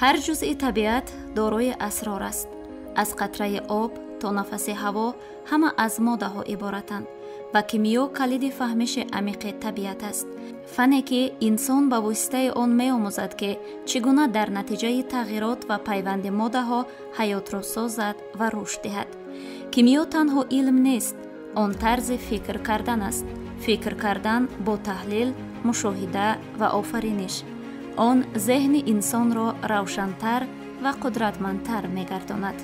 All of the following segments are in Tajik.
هر جزء طبیعت دارای اسرار است. از قطره آب تا نفس هوا همه از ماده ها عبارتند و کیمیا کلید فهمش عمیق طبیعت است. فنی که انسان به واسطه آن می‌آموزد که چگونه در نتیجه تغییرات و پیوند ماده ها حیات را سازد و رشد دهد. کیمیا تنها علم نیست، آن طرز فکر کردن است. فکر کردن با تحلیل، مشاهده و آفرینش. آن ذهن انسان را روشن‌تر و قدرتمندتر می‌گرداند.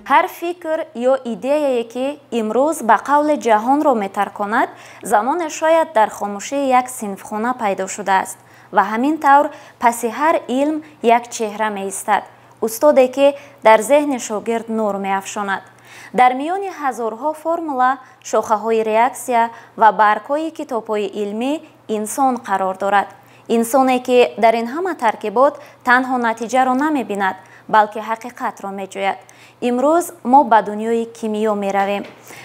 هر فکر یا ایده که امروز به قول جهان را میترکاند، زمان شاید در خاموشی یک صنفخانه پیدا شده است و همین طور پس هر علم یک چهره می ایستد. استادی که در ذهن شاگرد نور می افشاند. در میان هزارها فرموله، شاخه های ریاکسیا و برگ های کتاب های علمی انسان قرار دارد. انسانی که در این همه ترکیبات تنها نتیجه را نمی بیند، بلکه حقیقت را می جوید. امروز ما به دنیای کیمیا می رویم.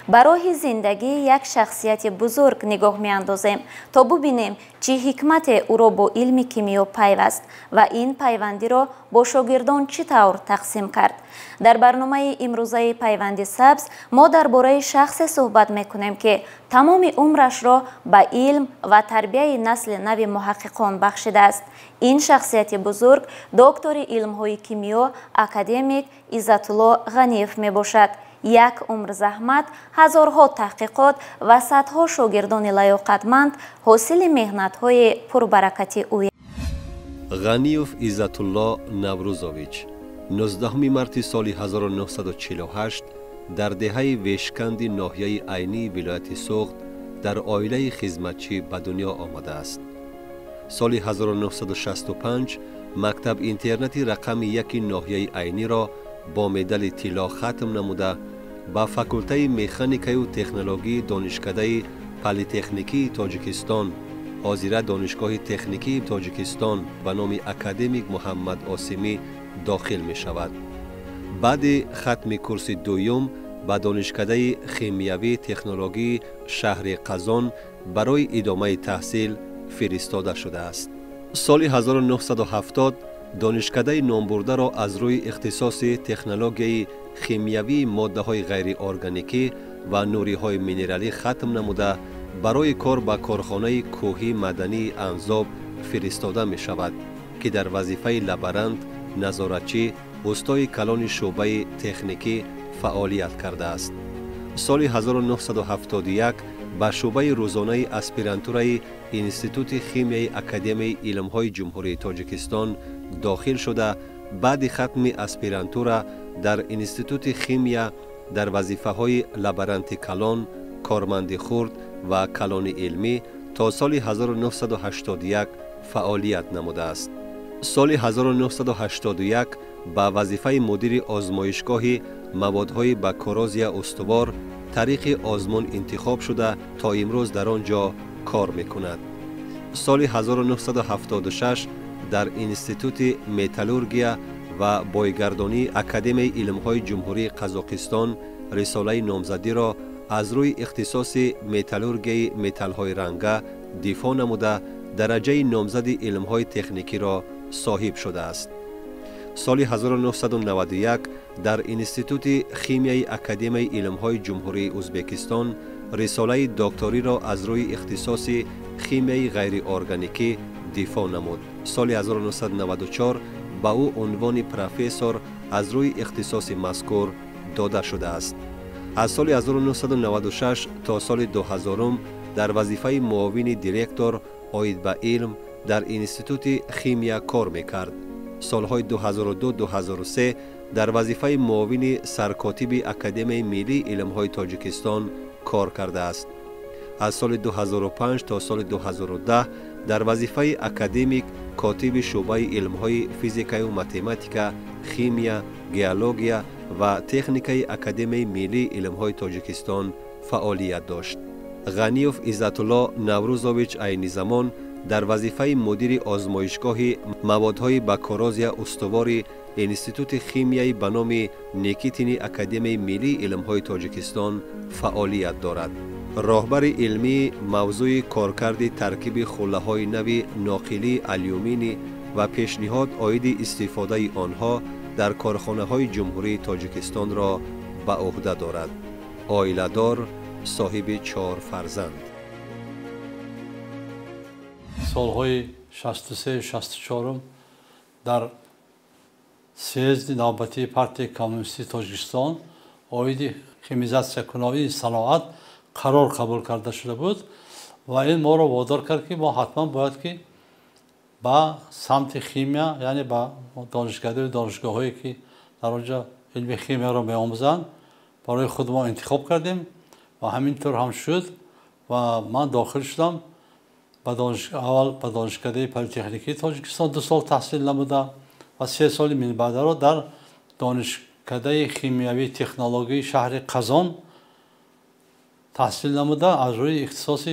برای زندگی یک شخصیت بزرگ نگاه می اندازیم تا ببینیم چه حکمت او را با علم کیمیا پیوست و این پیوندی را با شاگردان چطور تقسیم کرد. در برنامه امروزه پیوند سبز ما درباره شخص صحبت می کنیم که تمام عمرش را به علم و تربیت نسل نو محققان بخشیده است. این شخصیت بزرگ دکتر علم‌های کیمیا اکادمیک عزت الله غنیف می باشد. یک عمر زحمت، هزارها تحقیقات و صدها شاگردان لیاقتمند حاصل مهنت‌های پربرکتی اوی. غنیف عزت الله نوروزویچ 19 مارس سال 1948 در دهه ویشکند ناحیه عینی ولایت سوخت در عائله خدمتچی به دنیا آمده است. سال 1965 مکتب اینترنتی رقم 1 ناحیه عینی را با مدال طلا ختم نموده با فاکولته مکانیکی و تکنولوژی دانشکده پلی‌تکنیکی تاجیکستان حاضر دانشگاه تکنیکی تاجیکستان به نام اکادمیک محمد آسیمی داخل می شود. بعد ختم کورس دوم به دانشکده خیمیوی تکنولوژی شهر قزان برای ادامه تحصیل فرستاده شده است. سال 1970 دانشکده نامبرده را از روی اختصاص تکنولوژی خیمیوی ماده های غیر ارگانیکی و نوری های مینرالی ختم نموده برای کار به کارخانه کوهی مدنی انزاب فرستاده می شود که در وظیفه لبرند نظارتچی استای کلان شعبه تکنیکی فعالیت کرده است. سال 1971 به شعبه روزانه اسپیرانتورای انستیتوت خیمیای اکادمی علم‌های جمهوری تاجیکستان داخل شده. بعد ختم اسپیرانتورا در انستیتوت خیمیا در وظیفه‌های لبرانت کلان، کارمند خرد و کلان علمی تا سال 1981 فعالیت نموده است. سال 1981 با وظیفه مدیر آزمایشگاه موادهای با کورازیا استوار طریق آزمون انتخاب شده تا امروز در آنجا کار میکند. سال 1976 در انستیتوت متالورگیا و بایگردانی اکادمی علم‌های جمهوری قزاقستان رساله نامزدی را از روی اختصاص متالورگی متال‌های رنگه دفاع نموده درجه نامزد علم‌های تکنیکی را صاحب شده است. سال 1991 در انستیتوت خیمیای اکادمی علم‌های جمهوری ازبکستان رساله دکتری را از روی اختصاص خیمیای غیر ارگانیکی دفاع نمود. سال 1994 با او عنوان پروفسور از روی اختصاص مذکور داده شده است. از سال 1996 تا سال 2000 در وظیفه معاون دیرکتور عاید به علم در انستیتوت خیمیا کار میکرد. سالهای 2002-2003 در وظیفه معاون سرکاتب اکادمی ملی علم‌های تاجیکستان کار کرده است. از سال 2005 تا سال 2010 در وظیفه اکادمیک کاتب شعبه علم‌های فیزیک و متماتیک، خیمیا، گیولوژیا و تکنیک اکادمی ملی علم‌های تاجیکستان فعالیت داشت. غنیف عزت الله نوروزویچ عین زمان در وظیفه مدیر آزمایشگاه موادهای با کورازیا استوار انستیتوت خیمیایی به نام نیکیتین اکادمی ملی علم‌های تاجیکستان فعالیت دارد. راهبر علمی موضوع کارکرد ترکیب خوله‌های نوی ناقلی آلیومینی و پیشنهاد عاید استفاده آنها در کارخانه‌های جمهوری تاجیکستان را به عهده دارد. عائله‌دار، صاحب 4 فرزند. سالهای 63-64 در سیزد نوبتی پارتی کمونیستی تاجیکستان عاید خمیزاسیا کنایی صنعت قرار قبول کرده شده بود و این ما را وادار کرد که ما حتما باید که با سمت خیمیا، یعنی با دانشگاه‌هایی که در آنجا علم خیمیا را می‌آموزند برای خود ما انتخاب کردیم و همینطور هم شد و من داخل شدم. اول به دانشکده پلی‌تکنیکی تاجیکستان 2 سال تحصیل نموده و 3 سال من بعد را در دانشکده خیمیایی تکنولوژی شهر قزان تحصیل نموده از روی اختصاص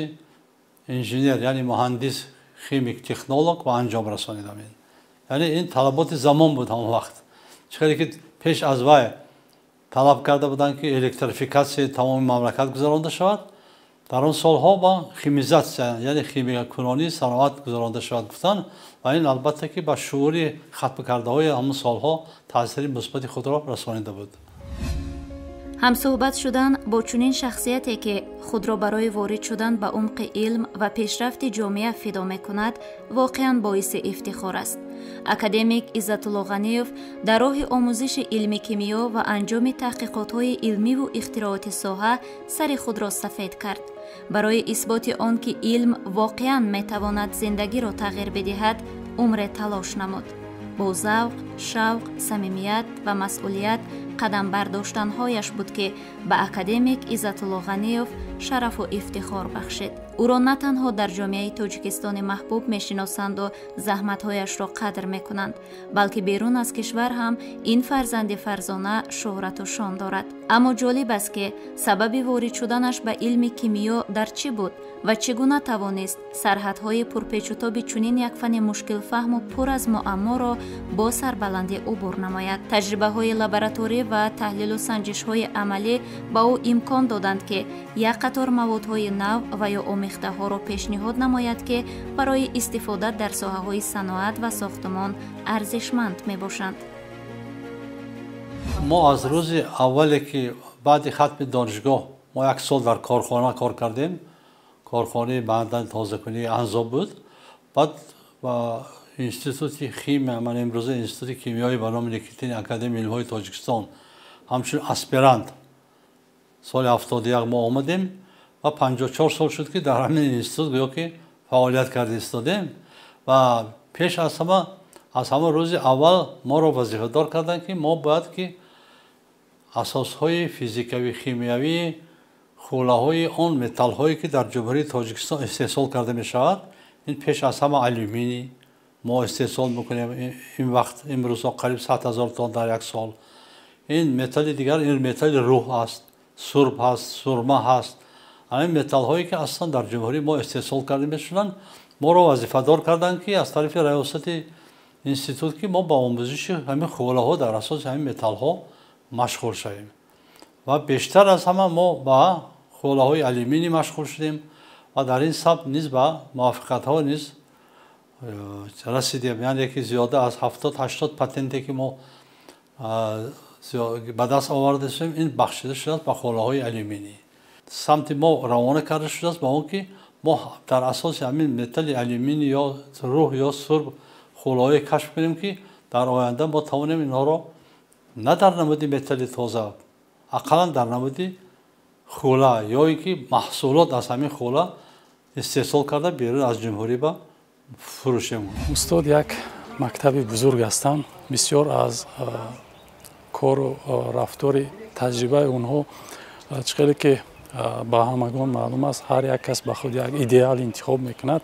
انجینیر، یعنی مهندس خیمیک تکنولوژ و انجام رسانیدم. یعنی این طلبات زمان بود همون وقت، چون که پیش از وای طلب کرده بودند که الکتریفیکاسیون تمام مملکت گذرانده شود. در آن سالها با خیمیزاسیا یعنی خیمی کنانی صنعت گذرانده شود گفتن و این البته که با شعور ختم کرده های همون سالها تاثیر مثبت خود را رسانیده بود. همصحبت شدن با چنین شخصیتی که خود را برای وارد شدن به عمق علم و پیشرفت جامعه فدا می‌کند واقعاً باعث افتخار است. اکادمیک عزت‌الله غنیوف در راه آموزش علم کیمیا و انجام تحقیقات‌های علمی و اختراعات ساحه سر خود را سفید کرد. برای اثبات آن که علم واقعاً می‌تواند زندگی را تغییر بدهد، عمر تلاش نمود. با ذوق، شوق، صمیمیت و مسئولیت قدم برداشتنهایش بود که به اکادمیک عزت‌الله غنیوف شرف و افتخار بخشید. او را نه تنها در جامعه تاجیکستان محبوب میشناسند و زحمتهایش را قدر میکنند، بلکه بیرون از کشور هم این فرزند فرزانه شهرت و شان دارد. اما جالب است که سبب وارد شدنش به علم کیمیا در چه بود و چگونه توانست سرحدهای پرپیچ و تاب چنین یک فن مشکل فهم و پر از معما را با سربلندی عبور نماید. تجربه های لابراتوری و تحلیل و سنجش های عملی با او امکان دادند که یک قطار موادهای نو و یا آمیخته ها را پیشنهاد نماید که برای استفاده در ساحه های صنعت و ساختمان ارزشمند می باشند. ما از روز اولی که بعد ختم دانشگاه ما 1 سال در کارخانه کار کردیم. کارخانه معدن تازه‌کنی انزا بود. بعد با انستیتوت خیمیا، من امروزه انستیتوت کیمیایی به نام نیکیتین اکادمی علم‌های تاجیکستان همچون اسپرانت سال 71 ما آمدیم و 54 سال شد که در همین انستیتوت گویا که فعالیت کرده ایستادیم و پیش از همه روز اول ما را وظیفه دار کردن که ما باید که اساسهای فیزیکوی خیمیایی خوله‌های آن متال‌هایی که در جمهوری تاجیکستان استحصال کرده می شود، این پیش از همه آلومینی ما استحصال میکنیم. این وقت امروز قریب 100,000 تن در 1 سال. این متال دیگر این متال روح است، سرب هست، سرمه هست. این متال هایی که اصلا در جمهوری ما استحصال کرده میشدن ما را وظیفه دار کردن که از طرف ریاست انستیتوت که ما با آموزش همین خوله ها در اساس همین متال ها مشغول شدیم و بیشتر از همه ما با خوله های آلومینی مشغول شدیم و در این سبب نیز با موافقت ها نیز رسیدیم. یعنی که زیاده از 70-80 پتنتی که ما به دست آورده شدیم این بخشیده شده است به خوله های آلومینی. سمت ما روانه کرده شده است با اون که ما در اساس همین متال آلومینی یا روح یا سرب خوله های کشف کنیم که در آینده ما توانیم اینها را نه در نمود متال تازه، اقلا در نمود خوله یا اینکه محصولات از همین خوله استحصال کرده بیرون از جمهوری با فروشیم. استاد یک مکتب بزرگ هستند. بسیار از کار و رفتار تجربه اونها چقدر که با همگان معلوم است هر یک کس به خود یک ایدئال انتخاب میکند.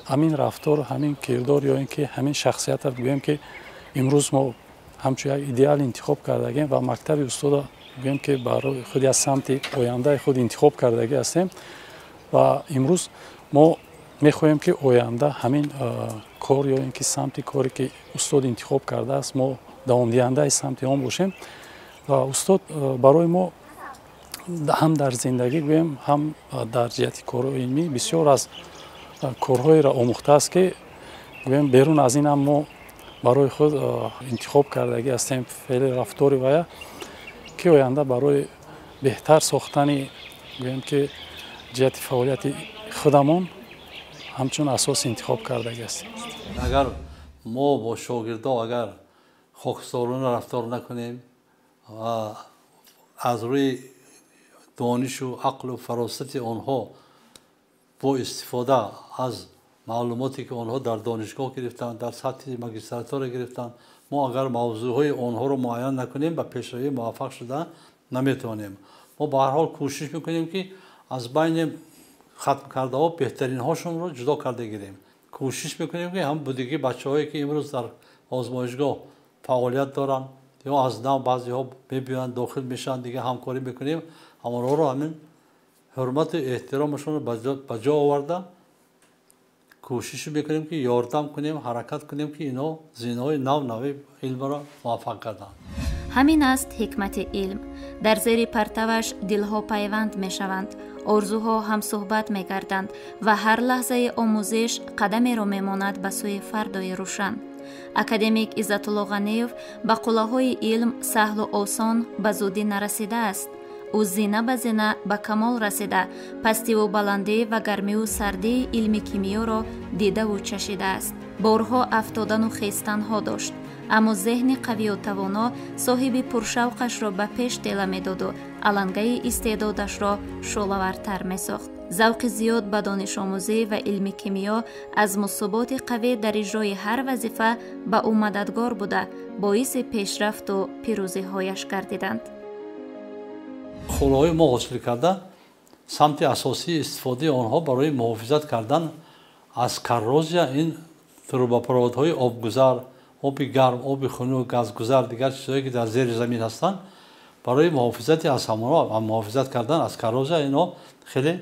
همین رفتار، همین کردار یا اینکه همین شخصیت را بگویم که امروز ما همچون یک ایدئال انتخاب کردگیم و مکتب استاد بگویم که برای خود از سمت آینده خود انتخاب کردگی هستیم و امروز ما میخواهیم که آینده همین کار یا اینکه سمت کاری که استاد انتخاب کرده است ما دوام دهنده سمت آن باشیم و استاد برای ما ҳам дар зиндагӣ гӯем ҳам дар ҷиҳати корҳои илмӣ бисёр аз корҳоеро омӯхтааст ки гӯем берун аз ин ҳам мо барои худ интихоб кардагӣ ҳастем феъли рафтори вая ки оянда барои беҳтар сохтани гӯем ки ҷиҳати фаъолияти худамон ҳамчун асос интихоб кардагӣ ҳастем. агар мо бо шогирдо агар хокисорона рафтор накунем ва аз рӯи донишу ақлу фаросати онҳо бо истифода аз маълумоте ки онҳо дар донишгоҳ гирифтанд, дар сатҳи магистратура гирифтанд, мо агар мавзӯъҳои онҳоро муайян накунем ба пешравӣ муваффақ шуда наметавонем. мо ба ҳар ҳол кӯшиш мекунем ки аз байни хатмкардаҳо беҳтаринҳошонро ҷудо карда гирем. кӯшиш мекунем ки ҳам будагӣ бачаҳое ки имрӯз дар озмоишгоҳ фаъолият доранд ё аз нав баъзеҳо мебиёянд дохил мешаванд, дига ҳамкорӣ мекунем, ҳамонҳоро ҳамин ҳурмату эҳтиромашонро ба ҷо оварда кӯшиш мекунем ки ёрдам кунем, ҳаракат кунем ки инҳо зинаҳои нав-нави илмро муваффақ гарданд. ҳамин аст ҳикмати илм. дар зери партаваш дилҳо пайванд мешаванд, орзуҳо ҳамсӯҳбат мегарданд ва ҳар лаҳзаи омӯзиш қадамеро мемонад ба сӯи фардои рӯшан. академик Иззатулло Ғаниев ба қуллаҳои илм саҳлу осон ба зудӣ нарасидааст. ӯ зина ба зина ба камол расида, пастиву баландӣ ва гармиву сардии илми кимиёро дидаву чашидааст. борҳо афтодану хестанҳо дошт, аммо зеҳни қавию тавоно соҳиби пуршавқашро ба пеш тела медоду алангаи истеъдодашро шӯлавартар месохт. завқи зиёд ба донишомӯзӣ ва илми кимиё аз мусоботи қавӣ дар иҷрои ҳар вазифа ба ӯ мададгор буда боиси пешрафту пирӯзиҳояш гардиданд. хулоҳои мо ҳосил карда самти асосии истифодаи онҳо барои муҳофизат кардан аз коррозия ин трубопроводҳои обгузар, оби гарм, оби хунук, газгузар, дигар чизҳое ки дар зери замин ҳастанд, барои муҳофизати аз ҳамонҳо муҳофизат кардан аз коррозия инҳо хеле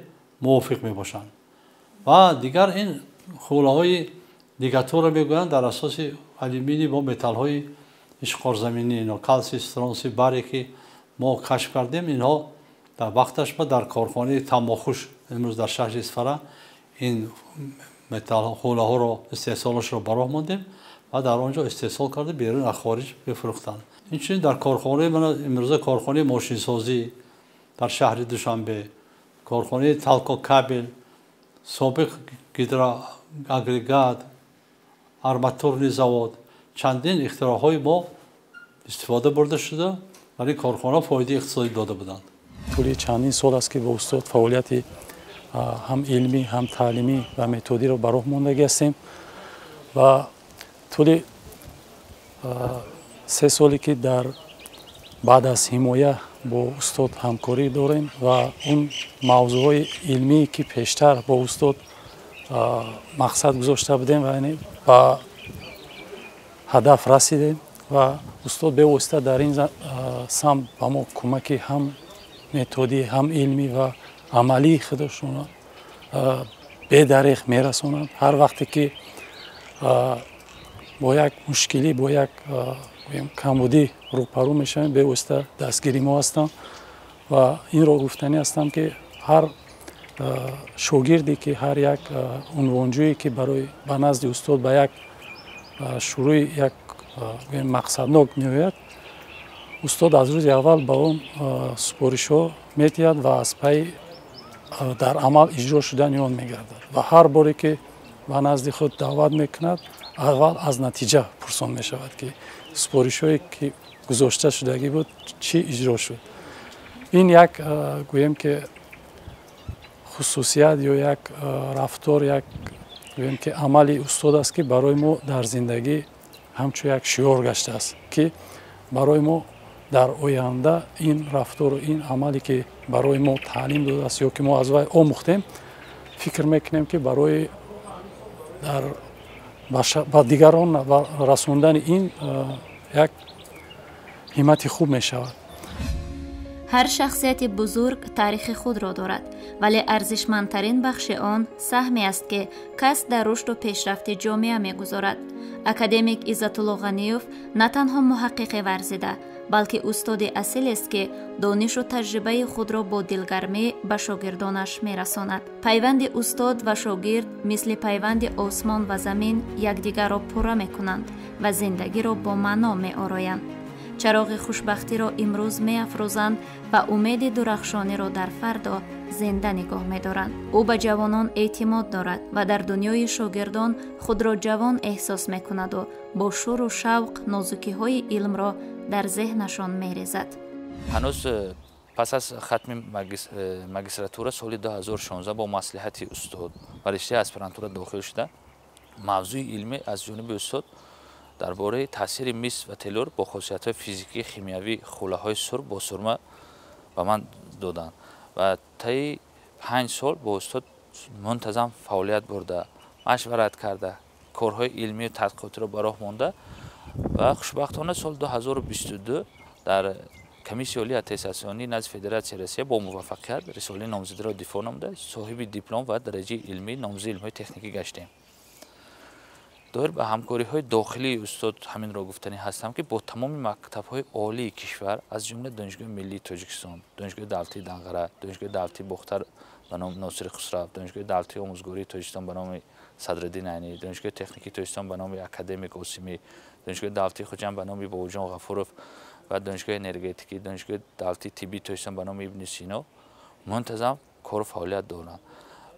мувофиқ мебошанд. ва дигар ин хулаҳои лигатура мегӯянд дар асоси алюминий бо металлҳои ишқорзаминӣ, инҳо калсий, стронсий, баре ки мо кашф кардем, инҳо дар вақташ ма дар корхонаи тамохуш имрӯз дар шаҳри Исфара ин хулаҳоро истеҳсолашро ба роҳ мондем ва дар он ҷо истеҳсол карда берун аз хориҷ мефурӯхтанд. инчунин дар корхонаи ман имрӯза корхонаи мошинсозӣ дар шаҳри Душанбе, корхонаи талко кабел, собиқ гидроагрегат, арматурный завод, чандин ихтироъҳои мо истифода бурда шуда дар ин корхона фоидаи иқтисодӣ дода буданд. тӯли чандин сол аст ки бо устод фаъолияти ҳам илмӣ, ҳам таълимӣ ва методиро ба роҳ мондагӣ ҳастем ва тӯли 3 соле ки дар баъд аз ҳимоя бо устод ҳамкорӣ дорем ва он мавзӯъҳои илмие ки пештар бо устод мақсад гузошта будем ва ба ҳадаф расидем ва устод бевосита дар ин самт ба мо кӯмаки ҳам методӣ, ҳам илмӣ ва амалии худашон бедариғ мерасонанд. ҳар вақте ки бо як мушкилӣ, бо як камбудӣ рӯпарӯ мешавем, бевосита дастгири мо ҳастанд ва инро гуфтанӣ ҳастам ки ҳар шогирде ки ҳар як унвонҷӯе ки барои ба назди устод ба як шурӯи як мақсаднок меояд, устод аз рӯзи аввал ба он супоришҳо метиҳад ва аз пай дар амал иҷро шудани он мегардад ва ҳар боре ки ба назди худ даъват мекунад, аввал аз натиҷа пурсон мешавад ки супоришҳое ки гузошта шудагӣ буд чӣ иҷро шуд. ин як гӯем ки хусусият ё як рафтор, як гӯем ки амали устод аст ки барои мо дар зиндагӣ ҳамчун як шиёр гаштааст ки барои мо дар оянда ин рафтору ин амале ки барои мо таълим додааст ё ки мо аз вай омӯхтем, фикр мекунем ки барои ба дигарон расондани ин як ҳимати хуб мешавад. ҳар шахсияти бузург таърихи худро дорад, вале арзишмандтарин бахши он саҳме аст ки кас дар рушду пешрафти ҷомеа мегузорад. академик Иззатулло Ғаниев на танҳо муҳаққиқи варзида, балки устоди асилест ки донишу таҷрибаи худро бо дилгармӣ ба шогирдонаш мерасонад. Пайванди устод ва шогирд мисли пайванди осмон ва замин якдигарро пурра мекунанд ва зиндагиро бо маъно меороянд. чароғи хушбахтиро имрӯз меафрӯзанд ва умеди дурахшониро дар фардо зинда нигоҳ медоранд. ӯ ба ҷавонон эътимод дорад ва дар дунёи шогирдон худро ҷавон эҳсос мекунаду бо шӯру шавқ нозукиҳои илмро дар зеҳнашон мерезад. ҳанӯз пас аз хатми магистратура соли 2016 бо маслиҳати устод ба риштаи аспирантура дохил шуда мавзӯи илмӣ аз ҷониби устод дар бораи таъсири мис ва телур бо хосиятҳои физикӣ химиявӣ хӯлаҳои сурб бо сурма ба ман доданд ва таи 5 сол бо устод мунтазам фаъолият бурда машварат карда корҳои илмию тадқиқотиро ба роҳ монда ва хушбахтона соли 2022 дар комиссияи олии аттестатсионӣ назди Федератсияи Россия бо муваффақият рисолаи номзадиро дифоъ намуда соҳиби диплом ва дараҷаи илмии номзади илмҳои техникӣ гаштем. доир ба ҳамкориҳои дохилии устод ҳаминро гуфтанӣ ҳастам ки бо тамоми мактабҳои олии кишвар аз ҷумла донишгоҳи миллии Тоҷикистон, донишгоҳи давлатии Данғара, донишгоҳи давлатии Бохтар ба номи Носири Хусрав, донишгоҳи давлатии омӯзгории Тоҷикистон ба номи Садриддин Айнӣ, донишгоҳи техникии Тоҷикистон ба номи Академик Осимӣ, донишгоҳи давлатии Хуҷанд ба номи Бобоҷон Ғафуров ва донишгоҳи энергетикӣ, донишгоҳи давлатии тиббии Тоҷикистон ба номи Ибн Сино мунтазам кору фаъолият доранд.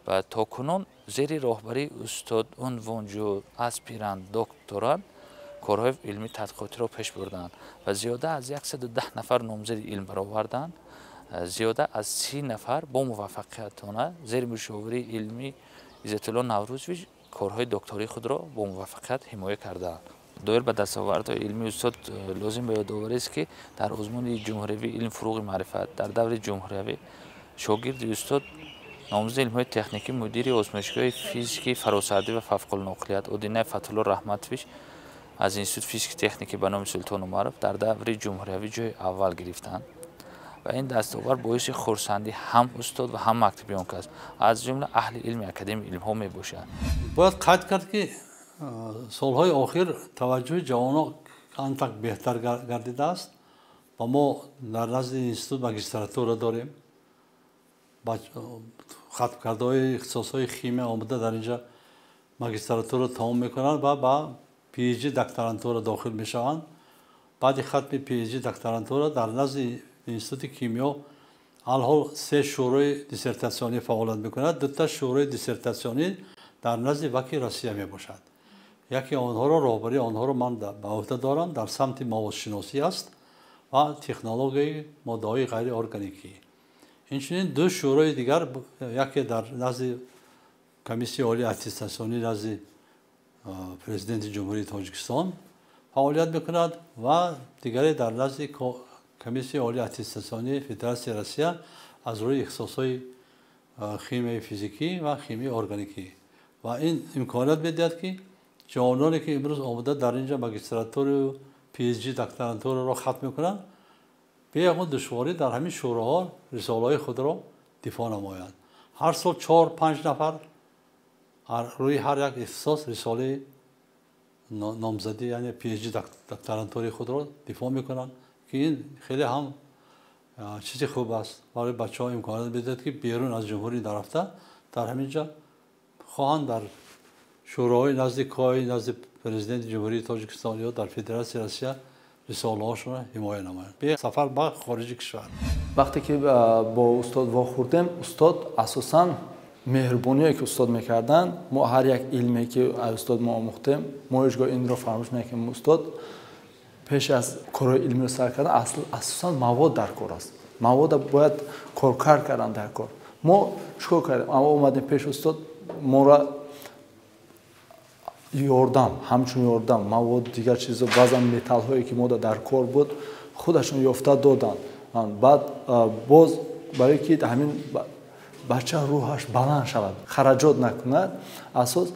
و تا کنون زیر راهبری استاد عنوانجو اسپیران دکتران کارهای علمی تحقیقاتی را پیش بردند و زیاده از 110 نفر نامزد علم برآوردند. زیاده از 30 نفر با موفقیتانه زیر مشاوره علمی عزت الله نوروزی کارهای دکتری خود را با موفقیت حمایت کردند. دایر به دستاوردهای علمی استاد لازم به یادآوری است که در آزمون جمهوری علم فروغ معرفت در دور جمهوری شاگرد استاد نامزد علم‌های تکنیکی مدیر آزمایشگاه فیزیکی فراسردی و فوق‌النقلیات اودینه فتح‌الله رحمتویچ از انستیتوت فیزیک تکنیکی به نام سلطان معروف در دوره جمهوری جای اول گرفتند و این دستاورد باعث خرسندی هم استاد و هم مکتبیان است از جمله اهل علم اکادمی علم‌ها میباشند. باید قید کرد که سالهای اخیر توجه جوانان آنقدر بهتر گردیده است و ما در نزد انستیتوت ماجستراتورا داریم. ختم کرده های اختصاص های خیمه آمده در اینجا ماجستراتور تمام میکنند و با پی اچ دی دکترانتور داخل میشوند. بعد ختم پی اچ دی دکترانتور در نزد انستیتوت کیمیا الحال 3 شورای دیسرتاسیونی فعالیت میکند. 2 تا شورای دیسرتاسیونی در نزد وکی روسیه میباشد. یکی آنها را راهبری آنها را من به عهده دارم در سمت مواد شناسی است و تکنولوژی ماده‌های غیر ارگانیکی. اینچنین 2 شورای دیگر یکی در نزد کمیسیون عالی اتستاسیونی نزد پرزیدنت جمهوری تاجیکستان فعالیت میکند و دیگری در نزد کمیسیون عالی اتستاسیونی فدراسیون روسیه از روی اختصاص‌های شیمی فیزیکی و شیمی ارگانیکی و این امکانات میدهد که جوانانی که امروز آمده در اینجا ماجستراتور و پی اچ دی دکترانتور را ختم میکنند بیاید دشواری در همین شوراها رساله‌های خود را دفاع نمایند. هر سال 4-5 نفر روی هر یک اختصاص رساله نامزدی یعنی پی اچ دی دکترانتوری خود را دفاع میکنند که این خیلی هم چیز خوب است برای بچه‌ها امکانات میدهد که بیرون از جمهوری نرفته در همینجا خواهند در شوراهای نزد کای نزد پرزیدنت جمهوری تاجیکستان یا در فدراسیون روسیه رساله هاشون را حمایت نمایند به سفر به خارج کشور. وقتی که با استاد واخوردیم استاد اساساً مهربونی که استاد میکردن ما هر یک علمی که استاد ما آموختیم ما هیچگاه این را فراموش نکنیم. استاد پیش از کارهای علمی رو سر کردن اساساً مواد در کار است. مواد باید کار کردن در کار. ما چیکار کردیم؟ اما اومدیم پیش استاد ما را یاردم همچون یاردم مواد دیگر چیزا بعضا متال هایی که ما در کار بود خودشون یافته دادن. بعد باز برای که همین بچه روحش بلند شود خراجات نکند اساس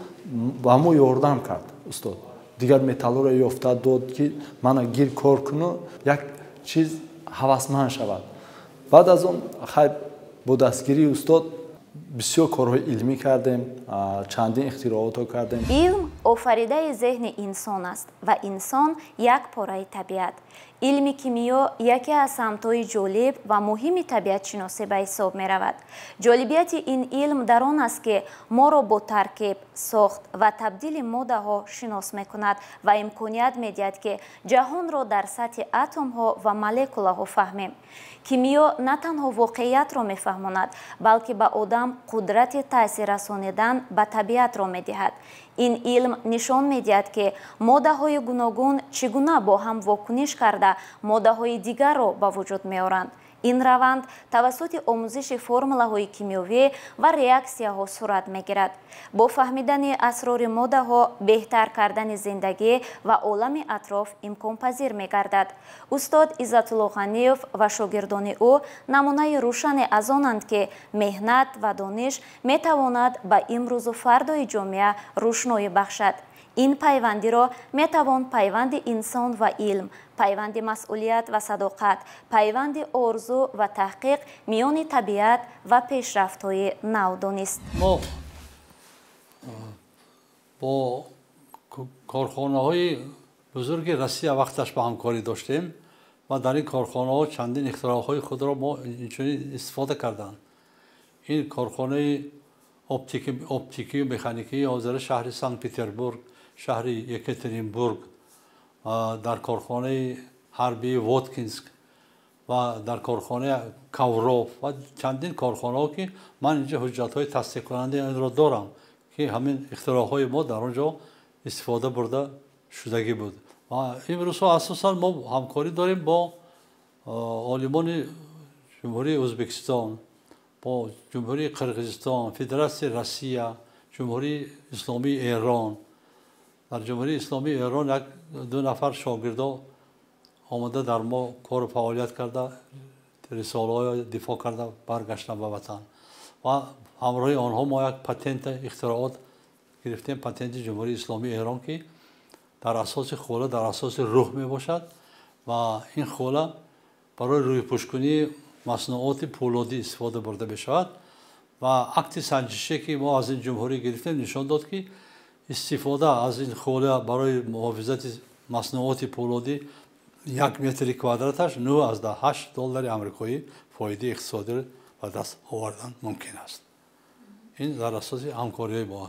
با ما یاردم کرد استاد دیگر متال رو یافته داد که من گیر کار کنم یک چیز هوسمند شود. بعد از اون خیلی با دستگیری استاد بسیار کارهای علمی کردیم چندین اختراعات کردیم. علم آفریده ذهن انسان است و انسان یک پاره طبیعت. علم کیمیا یکی از سمت‌های جالب و مهم طبیعت شناسی به حساب می رود. جالبیت این علم در آن است که ما را با ترکیب، ساخت و تبدیل ماده ها شناس می کند و امکانیت می دهد که جهان را در سطح اتم ها و مولکوله ها فهمیم. کیمیا نه تنها واقعیت را می فهماند بلکه به آدم قدرت تاثیر رسانیدن به طبیعت را می دهد. این علم نشان می دهد که ماده های گوناگون چگونه با هم واکنش کرده ماده های دیگر را به وجود می آورند. این روند توسط آموزش فرموله های کیمیایی و ریاکسیه ها صورت می گیرد. با فهمیدن اسرار ماده ها بهتر کردن زندگی و عالم اطراف امکان پذیر می گردد. استاد عزت الله غنیوف و شاگردان او نمونه روشن از آنند که مهنت و دانش می تواند به امروز و فردای جامعه روشنایی بخشد. این پیوندی را می توان پیوند انسان و علم، پیوند مسئولیت و صداقت، پیوند آرزو و تحقیق میان طبیعت و پیشرفت‌های نو دانست. ما با کارخانه‌های بزرگ روسیه وقتش با همکاری داشتیم و در این کارخانه‌ها چندین اختراعات خود را ما اینجوری استفاده کردند. این کارخانه اپتیکی و مکانیکی حاضر شهر سنت پترزبورگ، شهر یکاترینبورگ، در کارخانه حربی واتکینسک و در کارخانه کاوروف و چندین کارخانه ها که من اینجا حجت های تصدیق کننده این را دارم که همین اختراع های ما در آنجا استفاده برده شدگی بود. و امروز اساسا ما همکاری داریم با عالمان جمهوری ازبکستان، با جمهوری قرقیزستان، فدراسیون روسیه، جمهوری اسلامی ایران. در جمهوری اسلامی ایران دو نفر شاگردا آمده در ما کار و فعالیت کرده، رساله‌های دفاع کرده، برگشتن به وطن و همراه آنها ما یک پتنت اختراعات گرفتیم، پتنت جمهوری اسلامی ایران که در اساس خوله در اساس روح می باشد و این خوله برای روی پوشکنی مصنوعات پولادی استفاده برده بشود و اکت سنجشی که ما از این جمهوری گرفتیم نشان داد که استفاده از این خوله برای محافظت مصنوعات پولادی 1 متر کوادراتش $9.8 آمریکایی فایده اقتصادی و دست آوردن ممکن است. این در اساس همکاری با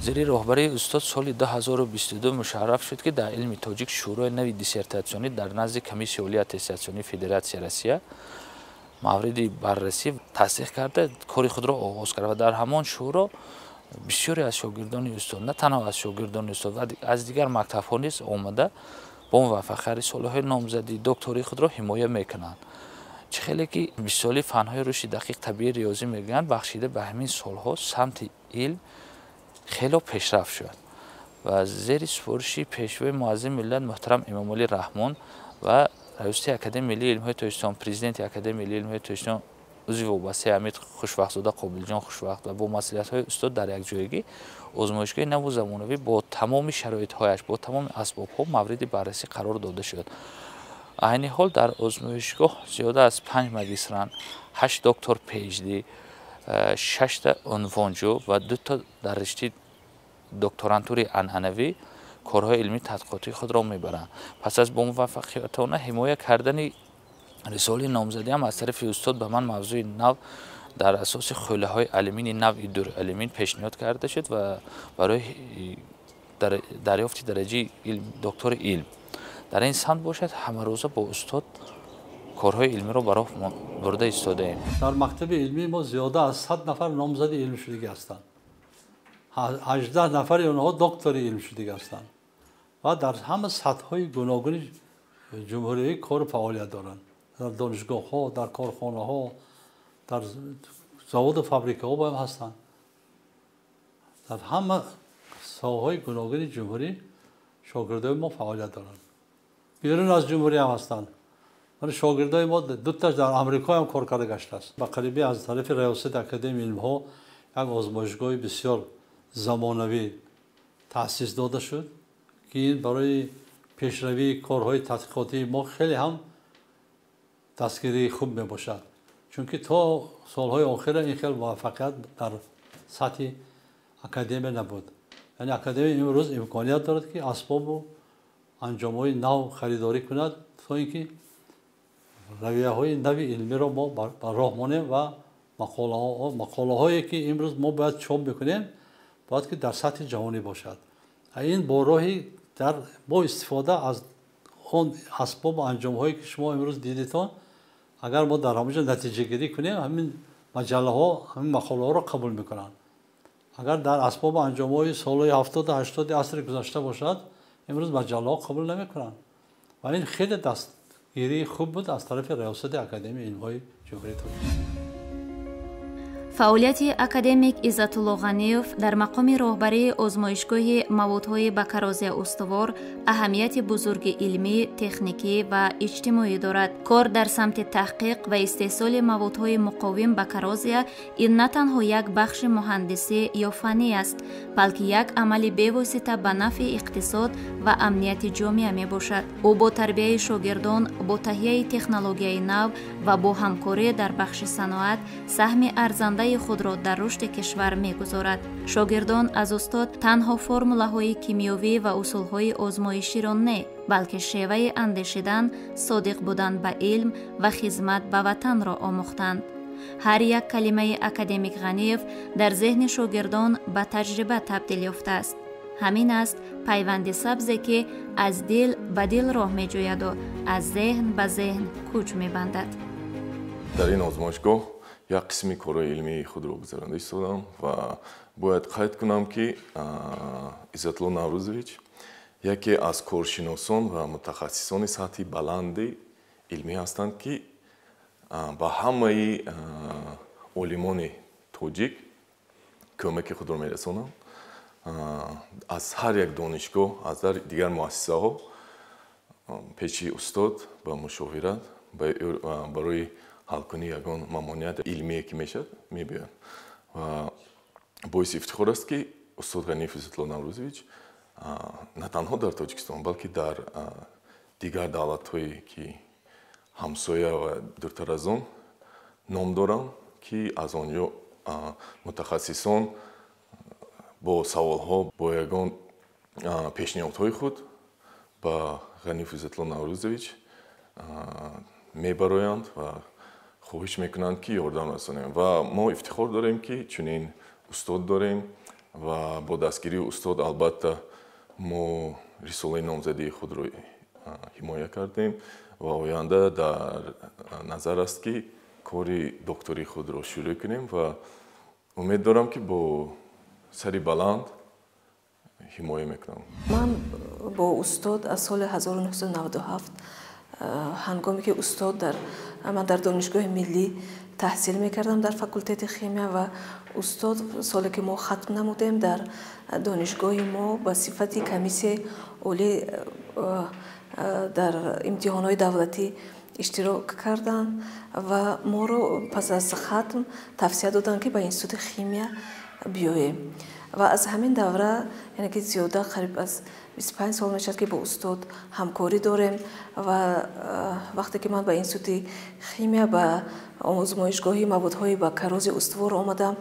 زیر راهبری استاد سال 2022 مشرف شد که در علم تاجیک شروع نوی دیسرتاسیونی در نزد کمیسیون عالی اتستاسیونی فدراسیون روسیه موردی بررسی تصدیق کرده کاری خود را آغاز کرد و در همان شورا بسیاری از شاگردان استاد، نه تنها از شاگردان استاد و از دیگر مکتب‌ها نیز آمده با موفقیت رساله‌های نامزدی دکتری خود را حمایت میکنند. چه خیلی که 20 سالی فن‌های رشد دقیق طبیعی ریاضی میگن بخشیده به همین سالها سمت علم خیلی پیشرفت شد و زیر سفارشی پیشوای معظم ملت محترم امام علی رحمان و رئیس اکادمی ملی علم های تاجیکستان، پرزیدنت اکادمی ملی علم های تاجیکستان عضو وابسته حمید خوشوقت‌زاده قابلجان خوشوقت و با مسئولیت‌های استاد در یک جایگی آزمایشگاه نو زمانوی با تمام شرایط‌هایش با تمام اسباب‌ها مورد بررسی قرار داده شد. عین حال در آزمایشگاه زیاده از 5 ماجستران، 8 دکتر پی‌اچ‌دی، 6 تا عنوانجو و 2 تا در رشته دکترانتوری عنعنوی کارهای علمی تحقیقاتی خود را میبرند. پس از با موفقیتانه حمایت کردن رساله نامزدی هم از طرف استاد به من موضوع نو در اساس خوله های آلومینی نوع دورآلومین پیشنهاد کرده شد و برای دریافت درجه دکتر علم در این سمت باشد همه روزه با استاد کارهای علمی را برای برده ایستاده ایم. در مکتب علمی ما زیاده از 100 نفر نامزد علم شدگی هستند. 18 نفر اونها دکتر علم شدگی هستند و در همه سطح‌های گوناگون جمهوری کار فعالیت دارند. در دانشگاه‌ها، در کارخانه‌ها، در زواد و فابریکه‌ها با هم هستند. در همه ساحه‌های گوناگون جمهوری شاگردای ما فعالیت دارند. بیرون از جمهوری هم هستند. من شاگردای ما 2 تاش در آمریکا هم کار کرده گشته است. با قریبی از طرف ریاست اکادمی علم‌ها یک آزمایشگاه بسیار زمانوی تأسیس داده شد که این برای پیشروی کارهای تحقیقاتی ما خیلی هم دستگیری خوب می باشد، چون که تا سالهای آخر این خیلی موفقیت در سطح اکادمی نبود. یعنی اکادمی امروز امکانیت دارد که اسباب و انجام‌های نو خریداری کند تا اینکه رویه‌های نوی علمی را ما بر راه مانیم و مقاله‌هایی که امروز ما باید چاپ بکنیم باید که در سطح جهانی باشد. این با راهی با استفاده از اون اسباب و انجام‌هایی که شما امروز دیدیدتان اگر ما در همینجا نتیجه گیری کنیم همین مجله همین مقاله را قبول میکنن. اگر در اسباب و انجام‌های سال‌های 70 و 80 عصر گذشته باشد امروز مجله قبول نمیکنن و این خیلی دستگیری خوب بود از طرف ریاست اکادمی علم‌های جمهوری تاجیکستان. فعالیت اکادمیک عزت‌الله غنیوف در مقام راهبری آزمایشگاه موادهای بکارازی استوار اهمیت بزرگ علمی، تکنیکی و اجتماعی دارد. کار در سمت تحقیق و استحصال موادهای مقاوم بکارازی این نه تنها یک بخش مهندسی یا فنی است، بلکه یک عمل بی‌واسطه به نفع اقتصاد و امنیت جامعه می باشد. او با تربیت شاگردان، با تهیه تکنولوژی نو و با همکاری در بخش صنعت سهم ارزنده خود را در رشد کشور می‌گذارد. شاگردان از استاد تنها فرموله‌های کیمیایی و اصول‌های آزمایشی را نه، بلکه شیوه اندیشیدن، صادق بودن به علم و خدمت به وطن را آموختند. هر یک کلمه اکادمیک غنیوف در ذهن شاگردان به تجربه تبدیل یافته است. همین است پیوند سبزی که از دل به دل راه می‌جوید و از ذهن به ذهن کوچ می‌بندد. در این آزمایشگاه یک قسمی کارهای علمی خود را گذرانده ایستادم و باید قید کنم که عزت‌الله نوروزویچ یکی از کارشناسان و متخصصان سطح بلند علمی هستند که با همه عالمان تاجیک کمک خود را می‌رسانند. از هر یک دانشگاه از دیگر مؤسسه ها پیش استاد با مشاورت برای حل کنی یگان ممانعت علمی که میشد میبیاید و باعث افتخار است که استاد غنیوف عزت‌الله نوروزویچ نه تنها در تاجیکستان بلکه در دیگر دولت‌هایی که همسایه و دورتر از آن نام دارند که از آنجا متخصصان با سوال‌ها با یگان پیشنهادهای خود با غنیوف عزت‌الله نوروزویچ میبرایند و خواهش میکنند که یاردم رسانیم و ما افتخار داریم که چنین استاد داریم و با دستگیری استاد البته ما رساله نامزدی خود رو حمایه کردیم و آینده در نظر است که کاری دکتری خود را شروع کنیم و امید دارم که با سری بلند حمایه میکنم. من با استاد از سال 1997 هنگامی که استاد من در دانشگاه ملی تحصیل میکردم در فاکولته شیمی و استاد سالی که ما ختم نمودیم در دانشگاه ما با صفت کمیسیون عالی در امتحانات دولتی اشتراک کردند و ما رو پس از ختم توصیه دادن که به انستیتوت شیمی بیاییم و از همین دوره یعنی که زیاده قریب از 25 سال میشد که با استاد همکاری داریم و وقتی که من به انستیتوت شیمی به آزمایشگاه موادهای بکارازی استوار آمدم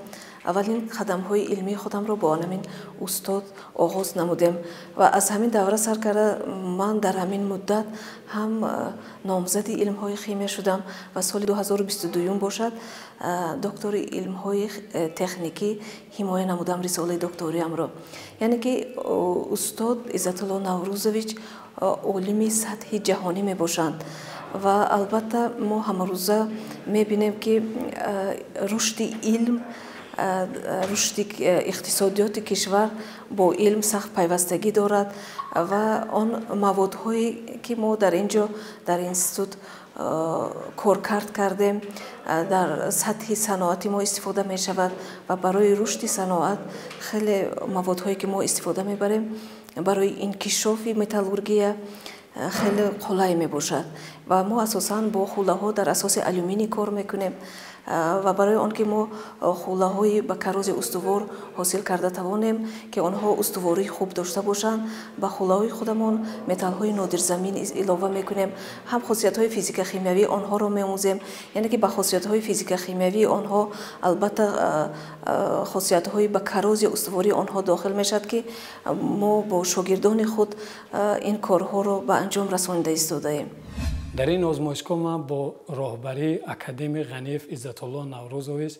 اولین قدم‌های علمی خودم را با همین استاد آغاز نمودم و از همین دوره سر کرده من در همین مدت هم نامزد علم‌های شیمی شدم و سال 2022 باشد دکتر علم‌های تکنیکی حمایه نمودم رساله دکتریم را. یعنی که استاد عزت‌الله نوروزویچ علمی سطح جهانی می باشند و البته ما همه روزه می بینیم که رشد علم رشد اقتصادیات کشور با علم سخت پیوستگی دارد و آن موادهایی که ما در اینجا در انستیتوت کارکرد کردیم در سطح صنعتی ما استفاده می شود و برای رشد صنعت خیلی موادهایی که ما استفاده می بریم برای انکشاف متالورژی خیلی قلای می باشد و ما اساساً با خوله ها در اساس آلومینی کار میکنیم و برای آن که ما خوله‌های با کاروز استوار حاصل کرده توانیم که آنها استواری خوب داشته باشند با خوله‌های خودمان متال‌های نادرزمین اضافه میکنیم هم خاصیت‌های فیزیک شیمیایی آنها را می‌آموزیم یعنی که با خاصیت‌های فیزیک شیمیایی آنها البته خاصیت‌های با کاروز استواری آنها داخل میشد که ما با شاگردان خود این کارها را به انجام رسانیده ایستاده‌ایم. در این آزمایشگاه من با راهبری اکادمی غنیف عزت‌الله نوروزویچ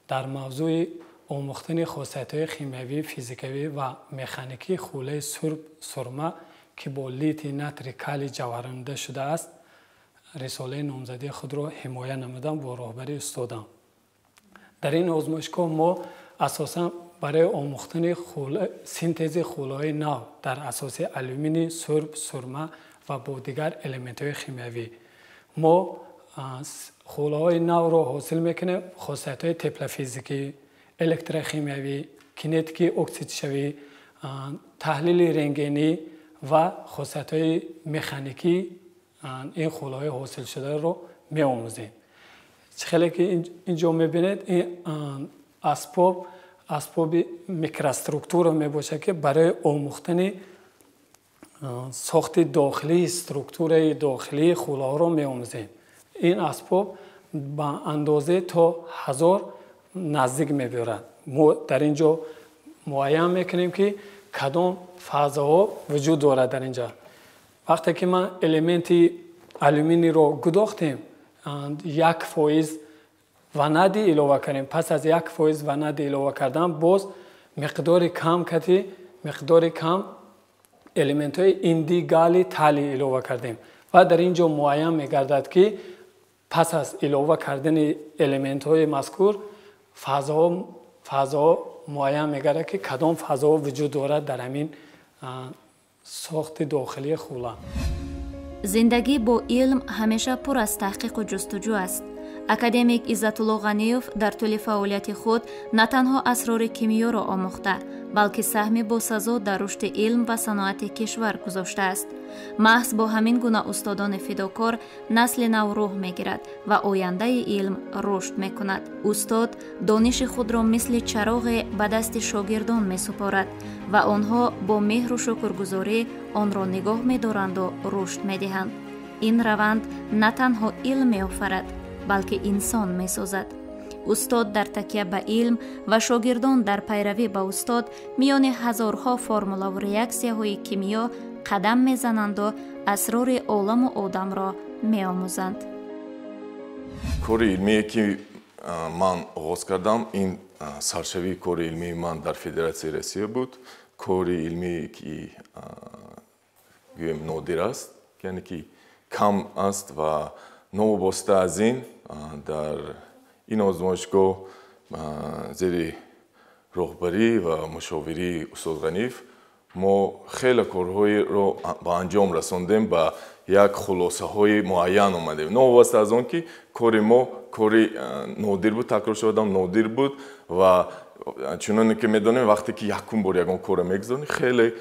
در موضوع آموختن خاصیت‌های شیمیایی، فیزیکی و مکانیکی خوله سرمه که با لیت نتر کالی جوهرانیده شده است رساله نامزدی خود را حمایت نمودم با راهبری استادم. در این آزمایشگاه ما اساساً برای آموختن سینتز خوله‌های نو در اساس آلومینی، سرب، سرمه و با دیگر المنت‌های شیمیایی ما خوله‌های نو را حاصل میکنیم. خاصیت‌های تپل فیزیکی، الکتروشیمیایی، کینتیکی اکسید شوی، تحلیل رنگینی و خاصیت‌های مکانیکی این خوله‌های حاصل شده را می‌آموزیم. خیلی که اینجا می‌بینید این اسباب میکروسترکتور میباشه که برای آموختن ساخت داخلی استرکتور داخلی خوله‌ها را می‌آموزیم. این اسباب با اندازه تا 1000 نزدیک می‌برد. ما در اینجا معین میکنیم که کدام فازها وجود دارد در اینجا. وقتی که ما المنت آلومینی رو گذاشتیم 1% وانادی علاوه کردیم، پس از 1% وانادی علاوه کردن باز مقدار کم المنت های ایندیگالی تالی علاوه کردیم و در اینجا معین میگردد که پس از علاوه کردن المنت های مذکور فازها معین میگردد که کدام فازها وجود دارد در همین ساخت داخلی خوله. زندگی با علم همیشه پر از تحقیق و جستجو است. اکادمیک عزت‌الله غنیوف در طول فعالیت خود نه تنها اسرار کیمیا را آموخته بلکه سهمی باسزا در رشد علم و صنعت کشور گذاشته است. محض با همین گونه استادان فداکار نسل نو راه میگیرد و آینده علم رشد میکند. استاد دانش خود را مثل چراغ به دست شاگردان میسپارد و آنها با مهر و شکرگزاری آن را نگاه میدارند و رشد میدهند. این روند نه تنها علم میآفرد بلکه انسان میسازد. استاد در تکیه به علم و شاگردان در پیروی به استاد میان هزارها فرمولا و ریاکسیاهای کیمیا قدم میزنند و اسرار عالم و آدم را میآموزند. کار علمی که من آغاز کردم این سرشوی کار علمی من در فدراسیون روسیه بود. کار علمی که نادر است، یعنی که کم است و نوابسته از این در این آزمایشگاه زیر راهبری و مشاوره استاد غنیف ما خیلی کارهای رو با انجام رساندیم با یک خلاصه های معین اومدیم. نوابسته از آن که کار ما کاری نادر بود، تکرار شدم نادر بود و چنانه که میدونیم وقتی که یکم بار یکم کار میگذاریم خیلی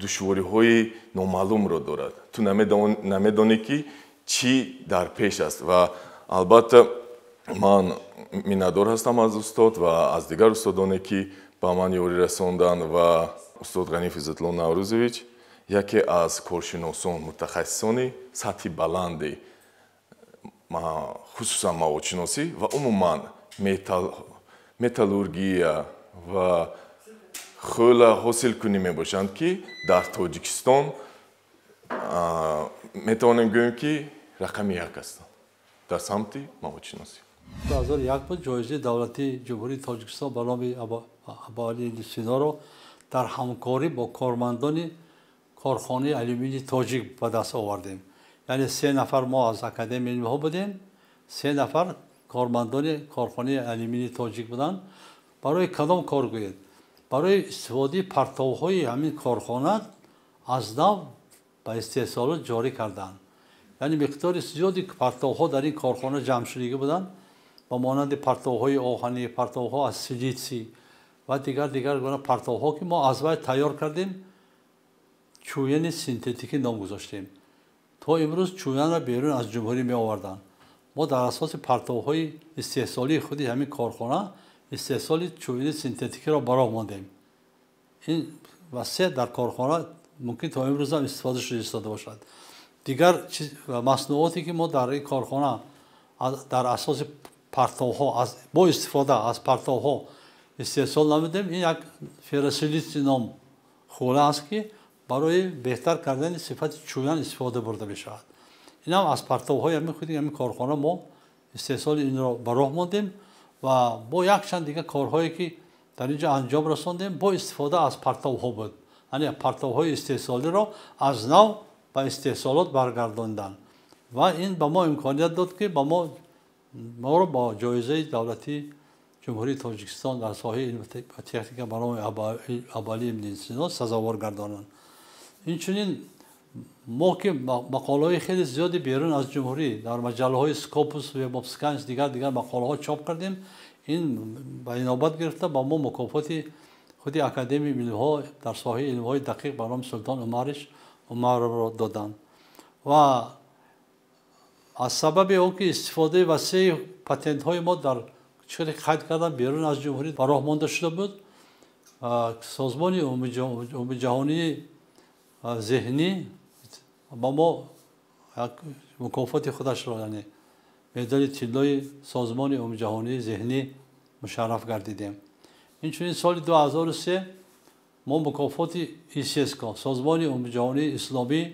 دشواری های نامعلوم رو دارد. تو نمیدانی که چی در پیش است و البته من منتظر هستم از استاد و از دیگر استادانی که با من یاری رساندن و استاد غنیف عزت‌الله نوروزویچ یکی از کارشناسان متخصصان سطح بلندی خصوصا موادشناسی و عموما متالورگیا و خیلی حاصل کنی میباشند که در تاجیکستان میتوانیم گوییم که رقم یک هستند در سمت موادشناسی. 2001 بود جایزه دولتی جمهوری تاجیکستان به نام ابوعلی سینا را در همکاری با کارمندان کارخانه آلومینی تاجیک به دست آوردیم. یعنی 3 نفر ما از اکادمی علمی ها بودیم، 3 نفر کارمندان کارخانه آلومینی تاجیک بودند. برای کدام کار گوید؟ برای استفاده پرتوهای همین کارخانه از نو به استحصالات جاری کردند. یعنی مقدار زیادی پرتوها در این کارخانه جمع شده بودند با مانند پرتوهای آهنی، پرتوها از سیلیسی و دیگر گونه پرتوها که ما از وی تیار کردیم چوین سینتتیکی نام گذاشتیم. تا امروز چوین را بیرون از جمهوری می آوردند. ما در اساس پرتوهای استحصالی خودی همین کارخانه استحصال چوبین سنتتیکی را براه ماندیم. این وسیع در کارخانه ممکن تا امروز هم استفاده شده ایستاده باشد. دیگر مصنوعاتی که ما در این کارخانه در اساس پرتوها با استفاده از پرتوها استحصال نمیدیم، این یک فراسیلیت نام خوله است که برای بهتر کردن صفت چوبان استفاده برده بشود. این هم از پرتوهای همین خودی همین کارخانه ما استحصال این را براه ماندیم و با یک چند دیگه کارهایی که در اینجا انجام رساندیم با استفاده از پرتوها بود. یعنی پرتوهای استحصالی را از نو به استحصالات برگرداندن و این به ما امکانیت داد که ما را با جایزه دولتی جمهوری تاجیکستان در ساحه علم و تکنیک به نام ابالی ابن سینا سزاوار گردانند. اینچنین ما که مقاله‌های خیلی زیادی بیرون از جمهوری در مجله‌های سکوپوس و مابسکانس دیگر مقاله‌ها چاپ کردیم، این به نوبت گرفته با ما مکافات خودی اکادمی علم‌ها در ساحه علم‌های دقیق به نام سلطان عمر را دادند و از سبب اون که استفاده وسیع پتنت‌های ما در چیزی قید کردن بیرون از جمهوری براه مانده شده بود، سازمان عمومی جهانی ذهنی با ما مکافات خودش را یعنی مدال طلای سازمان عمومی جهانی ذهنی مشرف گردیدیم. اینچنین سال 2003 ما مکافات ECSK سازمان عمومی جهانی اسلامی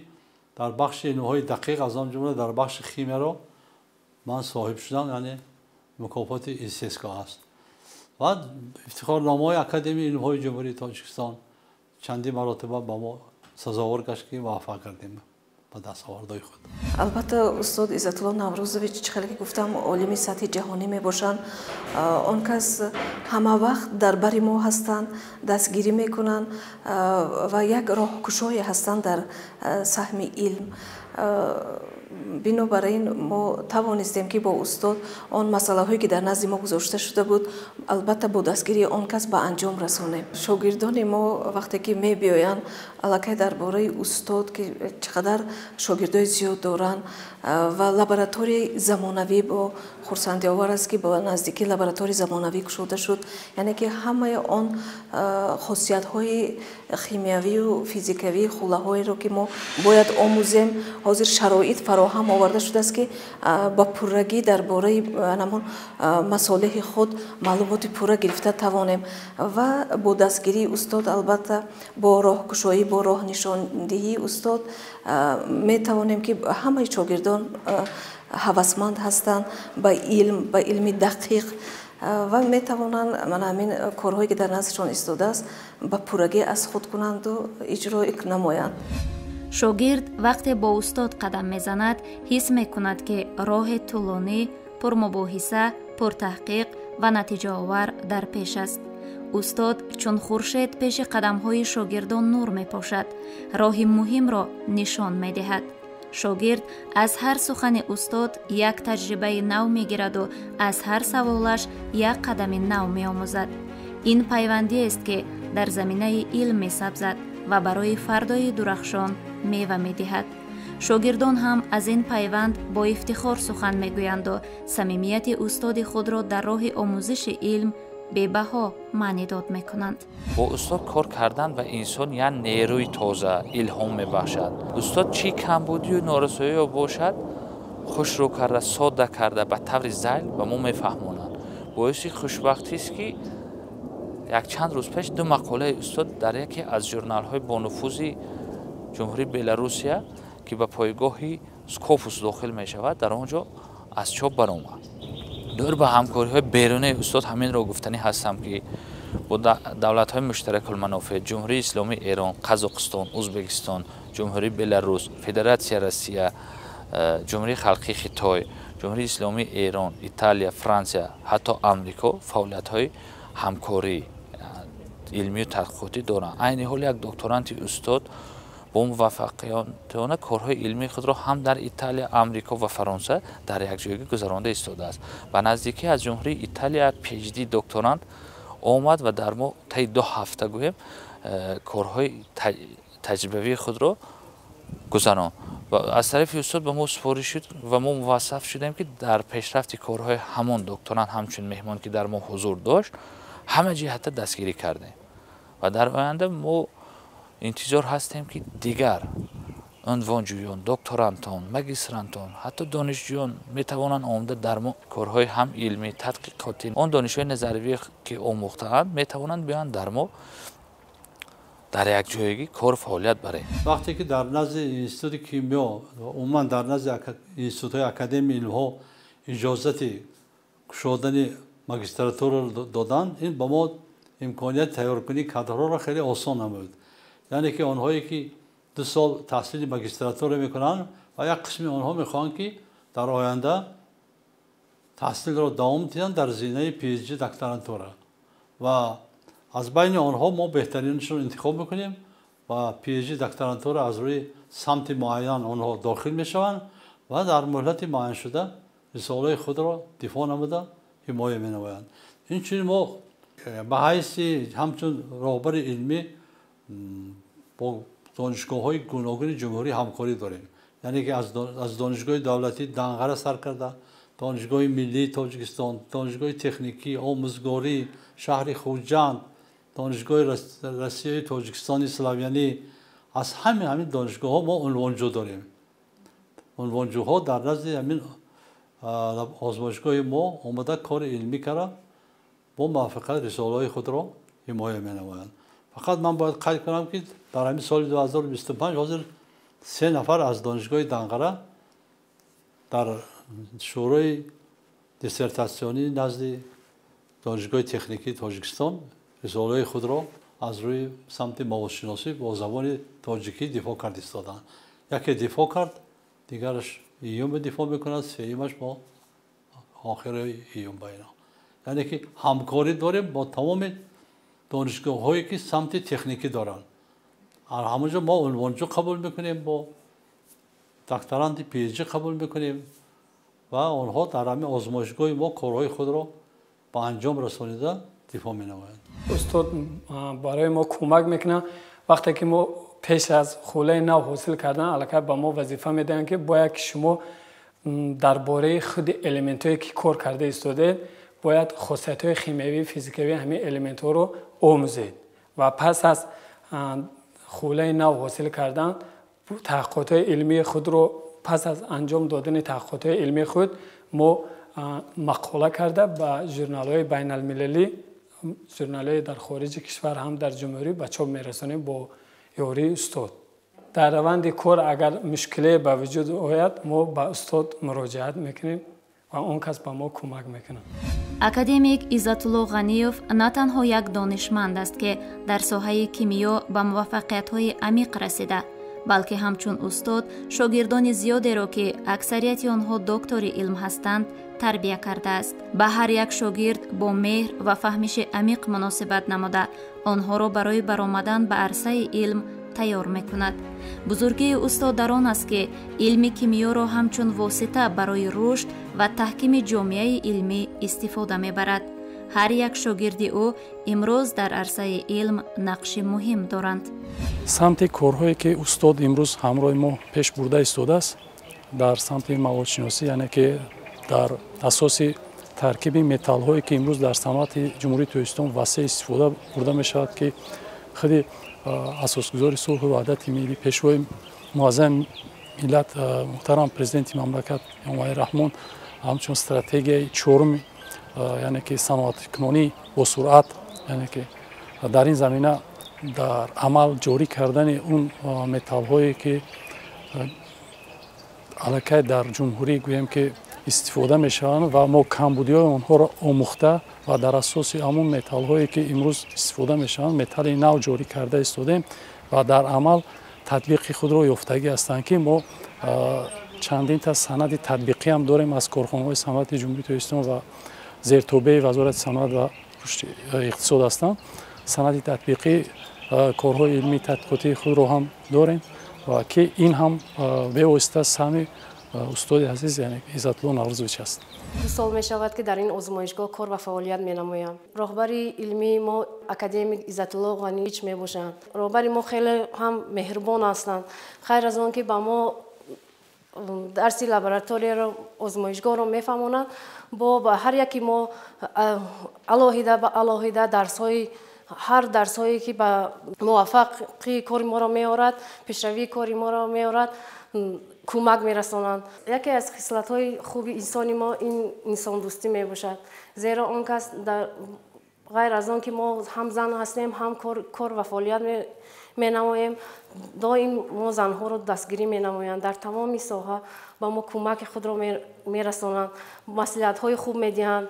در بخش علم‌های دقیق از آن جمله در بخش خیمیا را من صاحب شدم، یعنی مکافات ECSK است. و افتخارنامه‌های اکادمی علم‌های جمهوری تاجیکستان چندین مرتبه با ما سزاوار گشت که موفق کردیم به دستاوردهای خود. البته استاد عزت‌الله نوروزویچ چقدر که گفتم عالم سطح جهانی میباشند، آن کس همه وقت در بر ما هستند، دستگیری میکنند و یک راهگشای هستند در سهم علم. بنابراین ما توانستیم که با استاد آن مسئله هایی که در نزد ما گذاشته شده بود البته با دستگیری آن کس به انجام رسانیم. شاگردان ما وقتی که می بیایند علاقه درباره استاد که چقدر شاگردای زیاد دارند و لابراتوری زمانوی با خرسندی آور است که با نزدیکی لابراتوری زمانوی گشوده شد، یعنی که همه آن خاصیت های خیمیایی و فیزیکوی خوله هایی رو که ما باید آموزیم حاضر شرایط فراهم آورده شده است که با پرگی درباره نمون مصالح خود معلومات پوره گرفته توانیم و با دستگیری استاد البته با راهگشایی با راه نشاندهی استاد می توانیم که همه شاگردان هوسمند هستند به علم دقیق و می توانند من همین کارهایی که در نزدشان ایستاده است به پورگی از خود کنند و اجرا نمایند. شاگرد وقتی با استاد قدم میزند حس میکند که راه طولانی، پرمباحثه، پرتحقیق و نتیجه آور در پیش است. استاد چون خورشید پیش قدم‌های شاگردان نور می‌پاشد، راه مهم را نشان می‌دهد. شاگرد از هر سخن استاد یک تجربه نو می‌گیرد و از هر سوالش یک قدم نو می‌آموزد. این پیوندی است که در زمینه علم می‌سبزد و برای فردای درخشان میوه می‌دهد. شاگردان هم از این پیوند با افتخار سخن می‌گویند و صمیمیت استاد خود را در راه آموزش علم به‌بها معنی داد میکنند. با استاد کار کردن و انسان یک نیروی تازه الهام میبخشد. استاد چی کمبودی و نارسایی باشد خوش رو کرده، ساده کرده به طور ذیل و ما میفهمونند. باعث خوشبختی است که یک چند روز پیش دو مقاله استاد در یکی از ژورنال های با نفوذ جمهوری بلاروسیا که به پایگاهی سکوپوس داخل می شود در آنجا از چاپ برآمد. دور به همکاری های بیرونی استاد همین را گفتنی هستم که با دولت های مشترک المنافع جمهوری اسلامی ایران، قزاقستان، ازبکستان، جمهوری بلاروس، فدراسیون روسیه، جمهوری خلقی خیتای، جمهوری اسلامی ایران، ایتالیا، فرانسه، حتی آمریکا فعالیت های همکاری علمی و تحقیقاتی دارند. عین حال یک دکترانت استاد با موفقیتانه کارهای علمی خود را هم در ایتالیا، آمریکا و فرانسه در یک جایگاه گذرانده ایستاده است. به نزدیکی از جمهوری ایتالیا پی اچ دی دکترانت آمد و در ما طی 2 هفته گویم کارهای تجربی خود را گذراند و از طرف استاد به ما سپارش شد و ما موظف شدیم که در پیشرفت کارهای همون دکتران همچون مهمان که در ما حضور داشت همه جهت دستگیری کردیم و در آینده ما انتظار هستیم که دیگر عنوانجویان، دکترانتان، مگیسترانتان، حتی دانشجویان میتوانند آمده در ما کارهای هم علمی تحقیقاتی آن دانشجوی نظریه که آموخته‌اند میتوانند بیان در ما در یک جایگی کار فعالیت برای وقتی که در نزد انستیتوت کیمیا و عموما در نزد انستیتوت اکادمی علم‌ها اجازت شدن ماجستراتور رو دادن، این به ما امکانیت تیار کنی کادرها را خیلی آسان نمود. یعنی که آنهایی که 2 سال تحصیل ماجستراتور میکنن و یک قسمی آنها میخوان که در آینده تحصیل را دوام دهند در زمینه پی اچ دی دکترانتورا و از بین آنها ما بهترینشون انتخاب میکنیم و پی اچ دی دکترانتورا از روی سمت معین آنها داخل میشوند و در مهلت معین شده رساله خود را دفاع نموده حمایت مینمایند. اینچنین ما به حیث همچون راهبر علمی با دانشگاه‌های گوناگون جمهوری همکاری داریم. یعنی که از دانشگاه دولتی دنقره سر کرده، دانشگاه ملی تاجیکستان، دانشگاه تکنیکی آموزگاری شهر خوجند، دانشگاه روسیه تاجیکستان اسلامیانی، از همین دانشگاه‌ها ما عنوانجو داریم. عنوانجوها در نزد همین آزمایشگاه ما آمده کار علمی کرده با موفقیت رساله‌های خود را حمایت می‌نمایند. فقط من باید قید کنم که در همین سال 2025 حاضر 3 نفر از دانشگاه دنقره در شورای دیسرتاسیونی نزد دانشگاه تکنیکی تاجیکستان رساله خود را از روی سمت موادشناسی با زبان تاجیکی دفاع کرد ایستادند. یکی دفاع کرد، دیگرش ایوم دفاع میکند، سومش با آخر ایوم بینا. یعنی که همکاری داریم با تمام دانشگاه هایی که سمت تکنیکی دارن. همونجا ما عنوانجو قبول میکنیم، با دکتراند پی اچ دی قبول میکنیم و آنها در همین آزمایشگاه ما کارهای خود را به انجام رسانیده دفاع مینمایند. استاد برای ما کمک میکنه وقتی که ما پیش از خوله نو حاصل کردن البته به ما وظیفه میدن که باید شما درباره خود الیمنت هایی که کار کرده استاده باید خاصیت های شیمیایی فیزیکی همین الیمنت ها رو آموزید و پس از خوله نو حاصل کردن تحقیقات علمی خود رو پس از انجام دادن تحقیقات علمی خود ما مقاله کرده به ژورنال های بین المللی، ژورنال های در خارج کشور هم در جمهوری به چاپ میرسانیم با یاری استاد. در روند کار اگر مشکلی به وجود آید ما به استاد مراجعت میکنیم و اون کس به ما کمک میکنه. академик Иззатулло Ғаниев на танҳо як донишманд аст ки дар соҳаи кимиё ба муваффақиятҳои амиқ расида, балки ҳамчун устод шогирдони зиёдеро ки аксарияти онҳо доктори илм ҳастанд тарбия кардааст. ба ҳар як шогирд бо меҳр ва фаҳмиши амиқ муносибат намуда онҳоро барои баромадан ба арсаи илм тайёр мекунад. бузургии устод дар он аст ки илми кимиёро ҳамчун восита барои рушд ва таҳкими ҷомеаи илмӣ истифода мебарад. ҳар як шогирди ӯ имрӯз дар арсаи илм нақши муҳим доранд. самти корҳое ки устод имрӯз ҳамроҳи мо пеш бурда истодааст дар самти маводшиносӣ, яъне ки дар асоси таркиби металлҳое ки имрӯз дар санъати ҷумҳурии тоҷикистон васеъ истифода бурда мешавад, ки худи асосгузори сулҳу ваҳдати миллӣ пешвои муаззами миллат муҳтарам президенти мамлакат эмомалӣ раҳмон ҳамчун стратегияи чорум яъне ки саноаткунонӣ бо суръат, яъне ки дар ин замина дар амал ҷорӣ кардани он металлҳое ки аллакай дар ҷумҳурӣ гӯем ки истифода мешаванд ва мо камбудиҳои онҳоро омӯхта ва дар асоси ҳамон металлҳое ки имрӯз истифода мешаванд металли нав ҷорӣ карда истодем ва дар амал татбиқи худро ёфтагӣ ҳастанд, ки мо чандинта санади татбиқӣ ҳам дорем аз корхонаҳои санъати ҷумҳурии тоҷикистон ва зертобеи вазорати санъат ва рушди иқтисод ҳастанд. санади татбиқӣ корҳои илмии тадқиқотии худро ҳам дорем ва ки ин ҳам бевосита саҳми устоди азиз яъне Иззатулло Наврӯзович аст. 2 сол мешавад ки дар ин озмоишгоҳ кор ва фаъолият менамоям. роҳбари илмии мо академик Иззатулло Ғаниевич мебошанд. роҳбари мо хеле ҳам меҳрубон ҳастанд. хайр аз он ки ба мо дарси лабораторияро озмоишгоҳро мефаҳмонанд бо ҳар яки мо алоҳида ба алоҳида дарсҳои ҳар дарсҳое ки ба муваффақи кори моро меорад пешравии кори моро меорад кӯмак мерасонанд. Яке аз хислатҳои хуби инсони мо ин инсондӯстӣ мебошад, зеро он кас ғайр аз он ки мо ҳам зан ҳастем ҳам кор ва фаъолият менамоем, доим мо занҳоро дастгирӣ менамоянд, дар тамоми соҳа ба мо кӯмаки худро мерасонанд, маслиҳатҳои хуб медиҳанд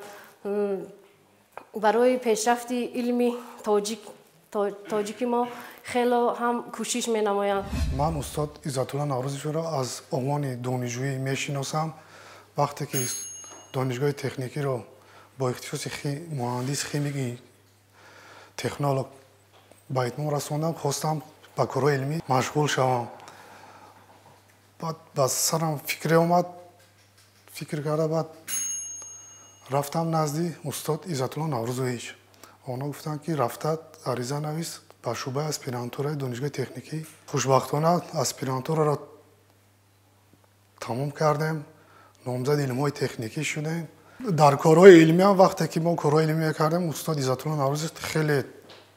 барои пешрафти илми тоҷики мо хело ҳам кӯшиш менамоянд. ман устод Иззатулло Наврӯзовичро аз عنوان донишҷӯӣ мешиносам. вақте ки донишгоҳи техникиро бо ихтисоси муҳандис химикӣ технолог ба итмом расондам, хостам ба корҳои илмӣ машғул шавам. баъд ба сарам фикре омад, фикр карда баъд рафтам назди устод Иззатулло Наврӯзович. онҳо гуфтанд ки рафта ариза навис ба шӯъбаи аспирантураи донишгоҳи техникӣ. хушбахтона аспирантураро тамом кардем, номзади илмҳои техникӣ шудем. дар корҳои илмиам вақте ки мо корҳои илмӣ мекардем, устод Иззатулло Наврӯзов хеле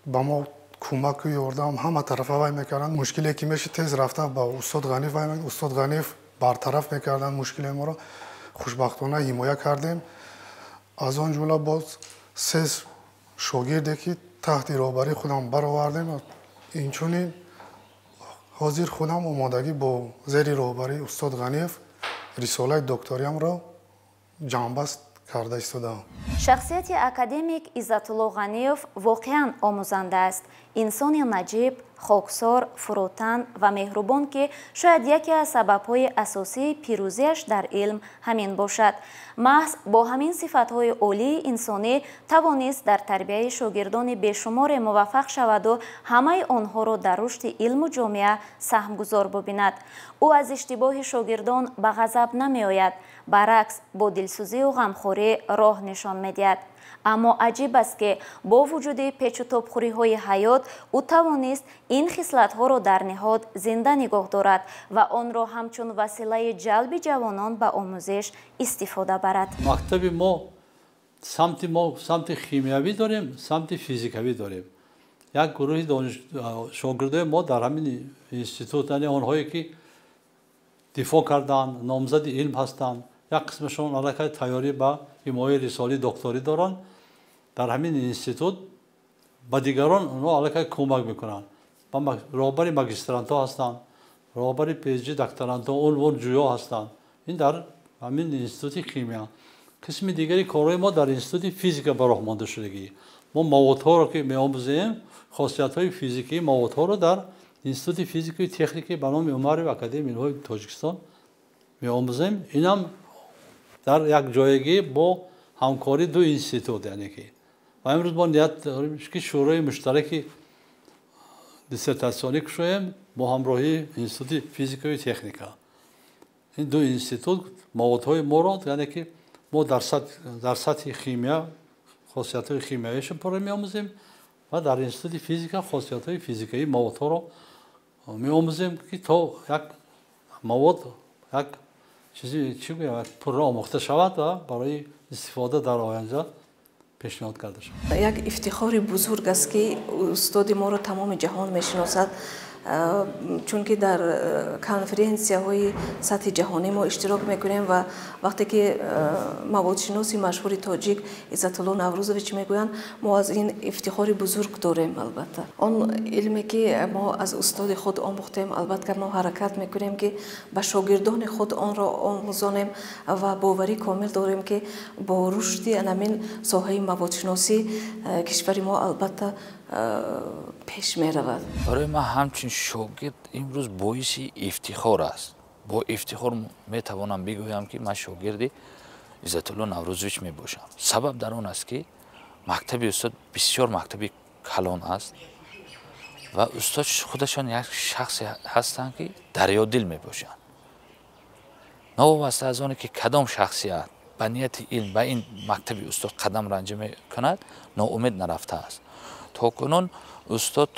ба мо кӯмаку ёрдам, ҳама тарафа вай мекарданд. мушкиле ки мешид тез рафта ба устод Ғаниев вай мекарданд, устод Ғаниев бартараф мекарданд мушкилаи моро. хушбахтона ҳимоя кардем. аз он ҷумла боз 3 шогирде ки таҳти роҳбарии худам баровардем. инчунин ҳозир худам омодагӣ бо зери роҳбарии устод Ғаниев рисолаи докториямро ҷамъбаст карда истодаам. шахсияти академик Иззатулло Ғаниев воқеан омӯзанда аст. инсони наҷиб, хоксор, фурӯтан ва меҳрубон ки шояд яке аз сабабҳои асосии пирӯзиаш дар илм ҳамин бошад. маҳз бо ҳамин сифатҳои олии инсонӣ тавонист дар тарбияи шогирдони бешуморе муваффақ шаваду ҳамаи онҳоро дар рушди илму ҷомеа саҳмгузор бубинад. ӯ аз иштибоҳи шогирдон ба ғазаб намеояд, баръакс бо дилсӯзию ғамхорӣ роҳ нишон медиҳад. аммо аҷиб аст ки бо вуҷуди печутобхӯриҳои ҳаёт ӯ тавонист ин хислатҳоро дар неҳод зинда нигоҳ дорад ва онро ҳамчун василаи ҷалби ҷавонон ба омӯзиш истифода барад. мактаби мо самти химиявӣ дорем, самти физикавӣ дорем. як гурӯҳи шогирдои мо дар ҳамин институт, яъне онҳое ки дифоъ карданд, номзади илм ҳастанд, як қисмашон аллакай тайёрӣ ба ҳимояи рисолаи докторӣ доранд. дар ҳамин институт ба дигарон онҳо аллакай кӯмак мекунанд. роҳбари магистрантҳо ҳастанд, роҳбари PhD докторантҳо, унвон ҷӯё ҳастанд. ин дар ҳамин институти химия. қисми дигари корҳои мо дар институти физика ба роҳ монда шудагӣ. мо маводҳоро ки меомӯзем, хосиятҳои физикии маводҳоро дар институти физикаи техникӣ ба номи Умаров академияи илмҳои Тоҷикистон меомӯзем. инам дар як ҷоягӣ бо ҳамкори ду институт, яъне ки ва имрӯз мо ният дорем ки шӯрои муштараки диссертатсионӣ кушоем бо ҳамроҳии институти физикаи техника. ин ду институт маводҳои моро, яъне ки мо дар сатҳи химия хосиятҳои химиявиашо пора меомӯзем ва дар институти физика хосиятҳои физикаи маводҳоро меомӯзем ки то як мавод як чизи пурра омӯхта шавад ва барои истифода дар оянда пешниҳод карда шавад. як ифтихори бузург аст ки устоди моро тамоми ҷаҳон мешиносад, чунки дар конференсияҳои сатҳи ҷаҳонӣ мо иштирок мекунем ва вақте ки маводшиноси машҳури тоҷик Иззатулло Наврӯзович мегӯянд, мо аз ин ифтихори бузург дорем. албатта он илме ки мо аз устоди худ омӯхтем, албатта мо ҳаракат мекунем ки ба шогирдони худ онро омӯзонем ва боварӣ комил дорем ки бо рушди анамин соҳаи маводшиносӣ кишвари мо албатта пеш меравад. барои ман ҳамчун шогирд имрӯз боиси ифтихор аст. бо ифтихор метавонам бигӯям ки ман шогирди Иззатулло Наврӯзович мебошам. сабаб дар он аст ки мактаби устод бисёр мактаби калон аст ва устод худашон як шахсе ҳастанд ки дарёдил мебошанд. новобаста аз оне ки кадом шахсият ба нияти илм ба ин мактаби устод қадам ранҷа мекунад, ноумед нарафтааст. то кунун устод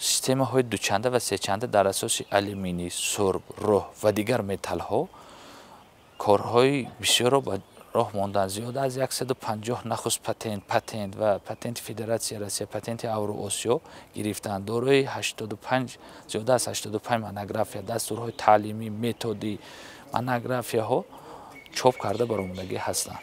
системаҳои дучанда ва сечанда дар асоси алюминий, сурб, роҳ ва дигар металлҳо корҳои бисёрро ба роҳ мондан. Зиёда аз 150 нахуст патент ва патенти Федератсияи Россия, патенти Евроосиё гирифтаанд. Дорои 85 зиёда аз 85 монография, дастурҳои таълимӣ, методи монографияҳо чоп карда баромадагӣ ҳастанд.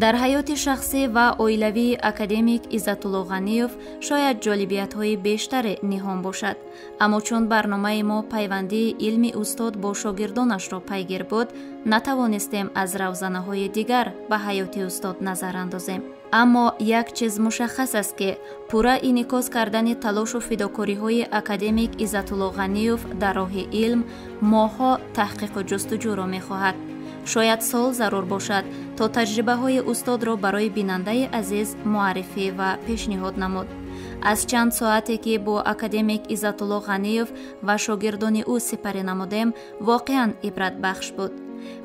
дар ҳаёти шахсӣ ва оилавии академик Иззатулло Ғаниев шояд ҷолибиятҳои бештаре ниҳон бошад, аммо чун барномаи мо пайвандии илми устод бо шогирдонашро пайгир буд, натавонистем аз равзанаҳои дигар ба ҳаёти устод назар андозем. аммо як чиз мушаххас аст ки пурра инъикос кардани талошу фидокориҳои академик Иззатулло Ғаниев дар роҳи илм моҳҳо таҳқиқу ҷустуҷӯро мехоҳад. шояд сол зарур бошад то таҷрибаҳои устодро барои бинандаи азиз муаррифӣ ва пешниҳод намуд. аз чанд соате ки бо академик Иззатулло Ғаниев ва шогирдони ӯ сипарӣ намудем, воқеан ибратбахш буд.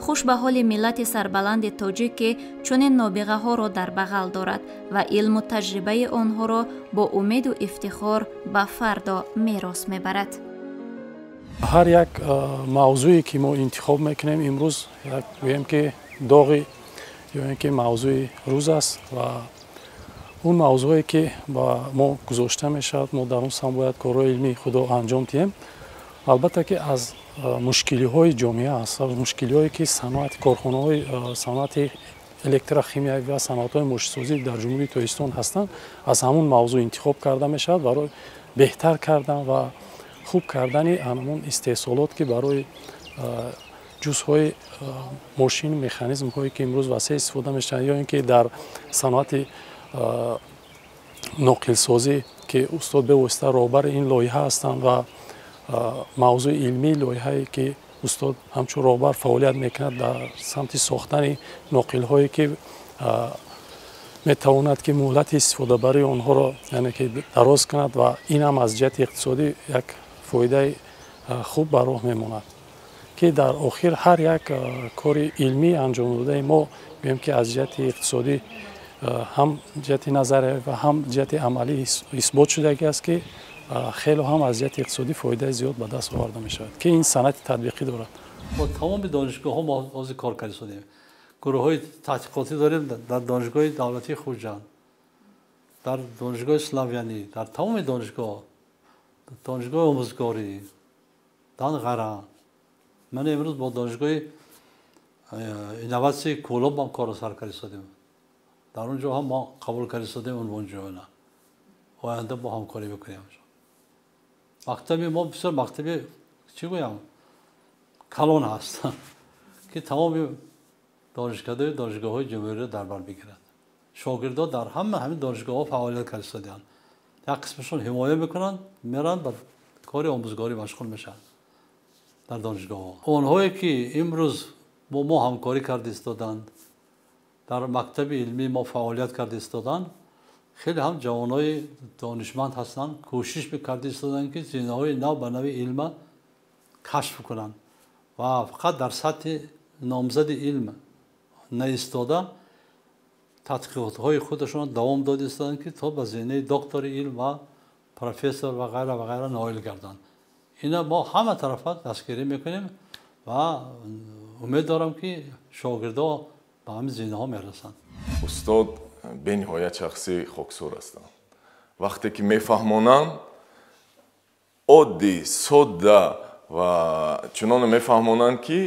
хуш ба ҳоли миллати сарбаланди тоҷик ки чунин нобиғаҳоро дар бағал дорад ва илму таҷрибаи онҳоро бо умеду ифтихор ба фардо мерос мебарад. ҳар як мавзӯе ки мо интихоб мекунем имрӯз як гӯем ки доғи ё ин ки мавзӯи рӯз аст ва он мавзӯе ки ба мо гузошта мешавад, мо дар он сам бояд корҳои илмии худро анҷом диҳем. албатта ки аз мушкилиҳои ҷомеа аст, мушкилиҳое ки саноати корхонаҳои саноати электрохимия ва саноатҳои мошинсозӣ дар ҷумҳурии Тоҷикистон ҳастанд, аз ҳамон мавзӯъ интихоб карда мешавад барои беҳтар кардан ва хуб кардани ҳамон истеҳсолот ки барои ҷузъҳои мошин, механизмҳое ки имрӯз васеъ истифода мешаванд, ё ин ки дар саноати ноқилсозӣ ки устод бевосита роҳбари ин лоиҳа ҳастанд ва мавзӯи илмии лоиҳае ки устод ҳамчун роҳбар фаъолият мекунад дар самти сохтани ноқилҳое ки метавонад ки муҳлати истифодабарии онҳоро яъне ки дароз кунад ва ин ҳам аз ҷиҳати иқтисодӣ як фоидаи хуб ба роҳ мемонад ки дар охир ҳар як кори илмӣ анҷом додаи мо гӯем ки аз ҷиҳати иқтисодӣ ҳам ҷиҳати назария ва ҳам ҷиҳати амалӣ исбот шудагӣ аст ки хело ҳам аз ҷиҳати иқтисодӣ фоидаи зиёд ба даст оварда мешавад ки ин санъати татбиқӣ дорад. бо тамоми донишгоҳҳо мо ҳозир кор карда шудем. гурӯҳҳои таҳқиқотӣ дорем дар донишгоҳи давлатии Хуҷанд, дар донишгоҳи Славянӣ, дар тамоми донишгоҳ, донишгоҳи омӯзгорӣ, дан ғара. ман имрӯз бо донишгоҳи инноватсияи Кӯлоб ҳам корро сар карда шудем. дар он ҷо ҳам мо қабул карда шудем унвонҷӯёна. оянда бо ҳамкорӣ мекунем. мактаби мо бисёр мактаби чӣ гӯям калон ҳаст ки тамоми донишкадои донишгоҳҳои ҷумҳуриро дар бар бигирад. шогирдон дар ҳамин донишгоҳҳо фаъолият карда шуданд. як қисмашон ҳимоя мекунанд, меранд ба кори омӯзгорӣ машғул мешаванд дар донишгоҳҳо. онҳое ки имрӯз бо мо ҳамкорӣ карда истоданд, дар мактаби илмии мо фаъолият карда истоданд, хеле ҳам ҷавонои донишманд ҳастанд, кӯшиш карда истоданд ки зинаҳои нав ба нави илма кашф кунанд ва фақат дар сатҳи номзади илм наистода тадқиқотҳои худашон давом дода истоданд ки то ба зинаи доктори илм ва профессор ва ғайра ноил гарданд. ина мо ҳама тарафа дастгирӣ мекунем ва умед дорам ки шогирдо ба ҳамин зинаҳо мерасанд. устод бениҳоят шахси хоксор ҳастанд. вақте ки мефаҳмонанд оддӣ содда ва чуноне мефаҳмонанд ки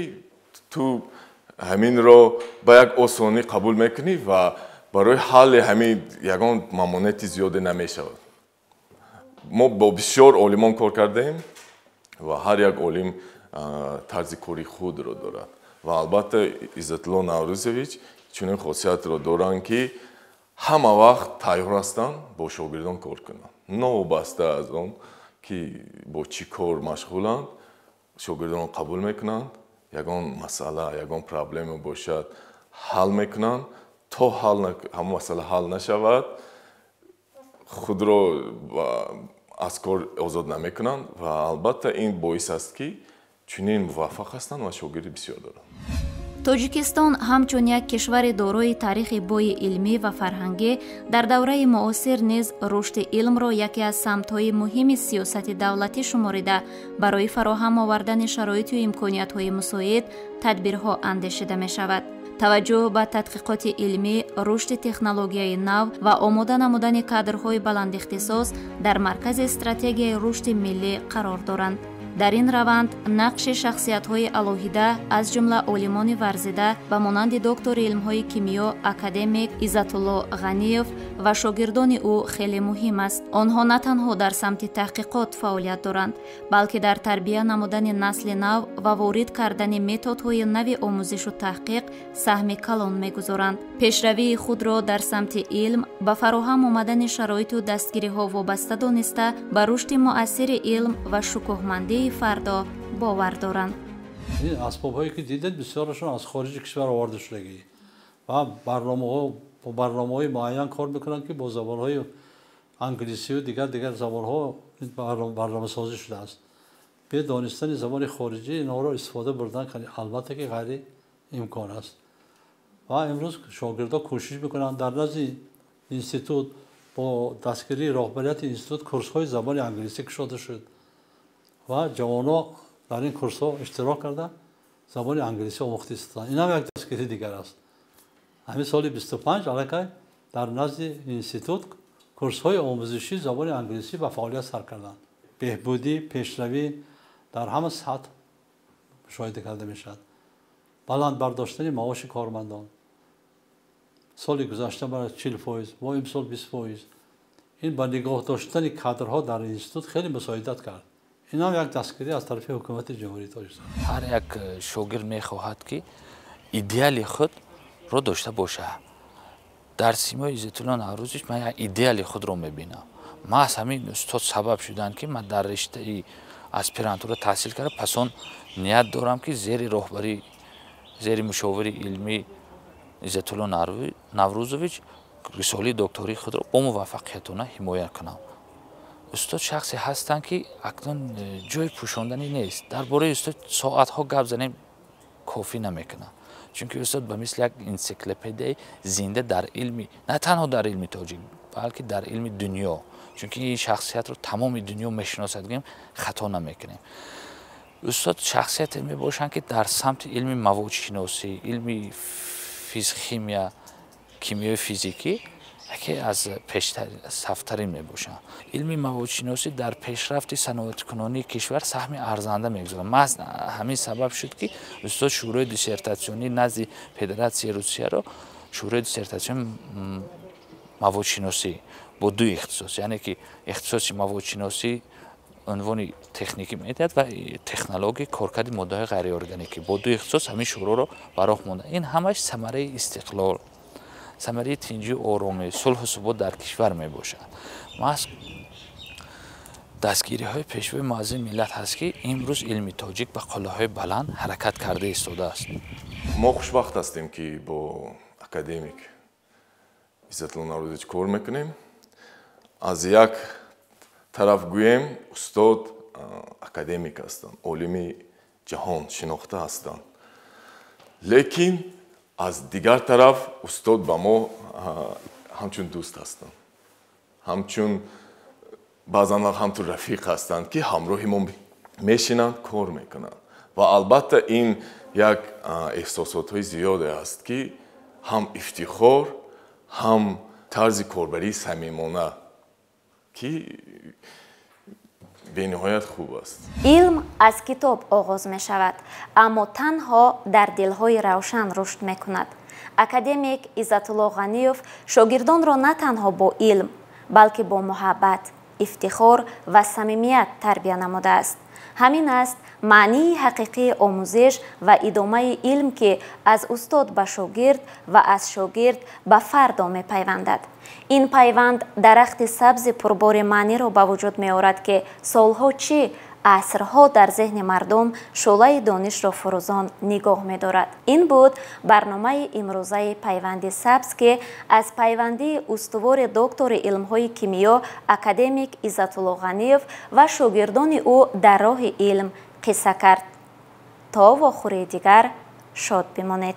ту ҳаминро ба як осонӣ қабул мекунӣ ва барои ҳалли ҳамин ягон мамонияти зиёде намешавад. мо бо бисёр олимон кор кардаем ва ҳар як олим тарзи кори худро дорад ва албатта Иззатулло Наврӯзович чунин хосиятро доранд ки ҳама вақт тайёр ҳастанд бо шогирдон кор кунанд. новобаста аз он ки бо чӣ кор машғуланд, шогирдонро қабул мекунанд, ягон масъала, ягон проблема бошад, ҳал мекунанд. то ҳамон масъала ҳал нашавад, худро аз кор озод намекунанд ва албатта ин боис аст ки чунин муваффақ ҳастанд ва шогирди бисёр доранд. тоҷикистон ҳамчун як кишвари дорои таърихи бойи илмӣ ва фарҳангӣ дар давраи муосир низ рушди илмро яке аз самтҳои муҳими сиёсати давлатӣ шуморида барои фароҳам овардани шароиту имкониятҳои мусоид тадбирҳо андешида мешавад. таваҷҷӯҳ ба тадқиқоти илмӣ, рушди технологияи нав ва омода намудани кадрҳои баландихтисос дар маркази стратегияи рушди миллӣ қарор доранд. дар ин раванд нақши шахсиятҳои алоҳида аз ҷумла олимони варзида ба монанди доктори илмҳои кимиё академик Иззатулло Ғаниев ва шогирдони ӯ хеле муҳим аст. онҳо на танҳо дар самти таҳқиқот фаъолият доранд, балки дар тарбия намудани насли нав ва ворид кардани методҳои нави омӯзишу таҳқиқ саҳми калон мегузоранд. пешравии худро дар самти илм ба фароҳам омадани шароиту дастгириҳо вобаста дониста ба рушди муассири илм ва шукӯҳмандии фардо бовар доранд. این اسباب‌هایی که دیدید بسیارشون از خارج کشور آورده شدگی و برنامه‌های معین کار میکنن که با زبان‌های انگلیسی و دیگر زبان‌ها برنامه‌سازی شده است. به دانستن زبان خارجی اینها را استفاده بردن البته که غیر امکان است. و امروز شاگردان کوشش میکنن در نزد اینستیتوت با دستگیری راهبریت اینستیتوت کورس‌های زبان انگلیسی گشوده شد و جوانان در این کورس ها اشتراک کردن زبان انگلیسی آموخته هستند. این هم یک دستگیری دیگر است. همین سال 25 علاقه در نزد اینستیتوت کورس های آموزشی زبان انگلیسی به فعالیت سر کردند. بهبودی پیشروی در همه سطح مشاهده کرده میشد. بلند برداشتن معاش کارمندان سال گذشته برای 40% و امسال 20%. این با نگاه داشتن کادرها در اینستیتوت خیلی مساعدت کرد. این هم یک دستگیری از طرف حکومت جمهوری تاجیکستان. هر یک شاگرد میخواهد که ایدئال خود رو داشته باشه. در سیمای عزت‌الله نوروزی من یک ایدئال خود رو میبینم. من از همین استاد سبب شدن که من در رشته اسپرانتورا تحصیل کردم. پس اون نیت دارم که زیر راهبری زیر مشاوره علمی عزت‌الله نوروزویچ رساله دکتری خود رو با موفقیتونه حمایت کنم. استاد شخصی هستند که اکنون جای پوشاندنی نیست. درباره استاد ساعت‌ها گپ زنیم کافی نمیکنه. چون که استاد به مثل یک انسیکلوپدی زنده در علمی، نه تنها در علم تاجیک بلکه در علم دنیا، چون که این شخصیت رو تمام دنیا میشناسیم خطا نمیکنیم. استاد شخصیت علمی باشند که در سمت علم مواد شناسی، علم فیزیک کیمیای فیزیکی یکی از پیشرفت‌ترین میباشن. علم موادشناسی در پیشرفت صنعت‌کنونی کشور سهم ارزنده میگذارد. من همین سبب شد که استاد شورای دیسرتاسیونی نزد فدراسیون روسیه را شورای دیسرتاسیون موادشناسی با دو اختصاص، یعنی که اختصاص موادشناسی عنوان تکنیکی میدهد و تکنولوژی کارکرد ماده‌های غیر ارگانیکی با دو اختصاص همین شورا را براه مونده. این همش ثمره استقلال، ثمره تنجی آرامی، صلح و ثبات در کشور می باشد. محض دستگیری های پیشوای معظم ملت هست که امروز علم تاجیک به قله‌های بلند حرکت کرده ایستاده است. ما خوشبخت هستیم که با اکادمیک عزت‌الله نوروزیچ کار میکنیم. از یک طرف گویم استاد اکادمیک هستند، عالم جهان شناخته هستند. لیکن از دیگر طرف استاد با ما همچون دوست هستند، همچون بعضا همچون رفیق هستند که همراه ما میشینند کار میکنند و البته این یک احساسات های زیاده است که هم افتخار هم طرز کاربری صمیمانه که به نهایت خوب است. علم از کتاب آغاز می شود، اما تنها در دلهای روشن رشد می کند. اکادمیک عزت‌الله غنیوف شاگردان را نه تنها با علم بلکه با محبت، افتخار و صمیمیت تربیت نموده است. همین است معنی حقیقی آموزش و ادامه علم که از استاد به شاگرد و از شاگرد به فرد می پیوندد. این پیوند درخت سبز پربار معنی را به وجود می آورد که سالها چه عصرها در ذهن مردم شعله دانش را فروزان نگاه می دارد. این بود برنامه امروزه پیوند سبز که از پیوندی استوار دکتر علم‌های کیمیا اکادمیک عزت‌الله غنیوف و شاگردان او در راه علم قصه کرد. تا واخوری دیگر шод бимонед.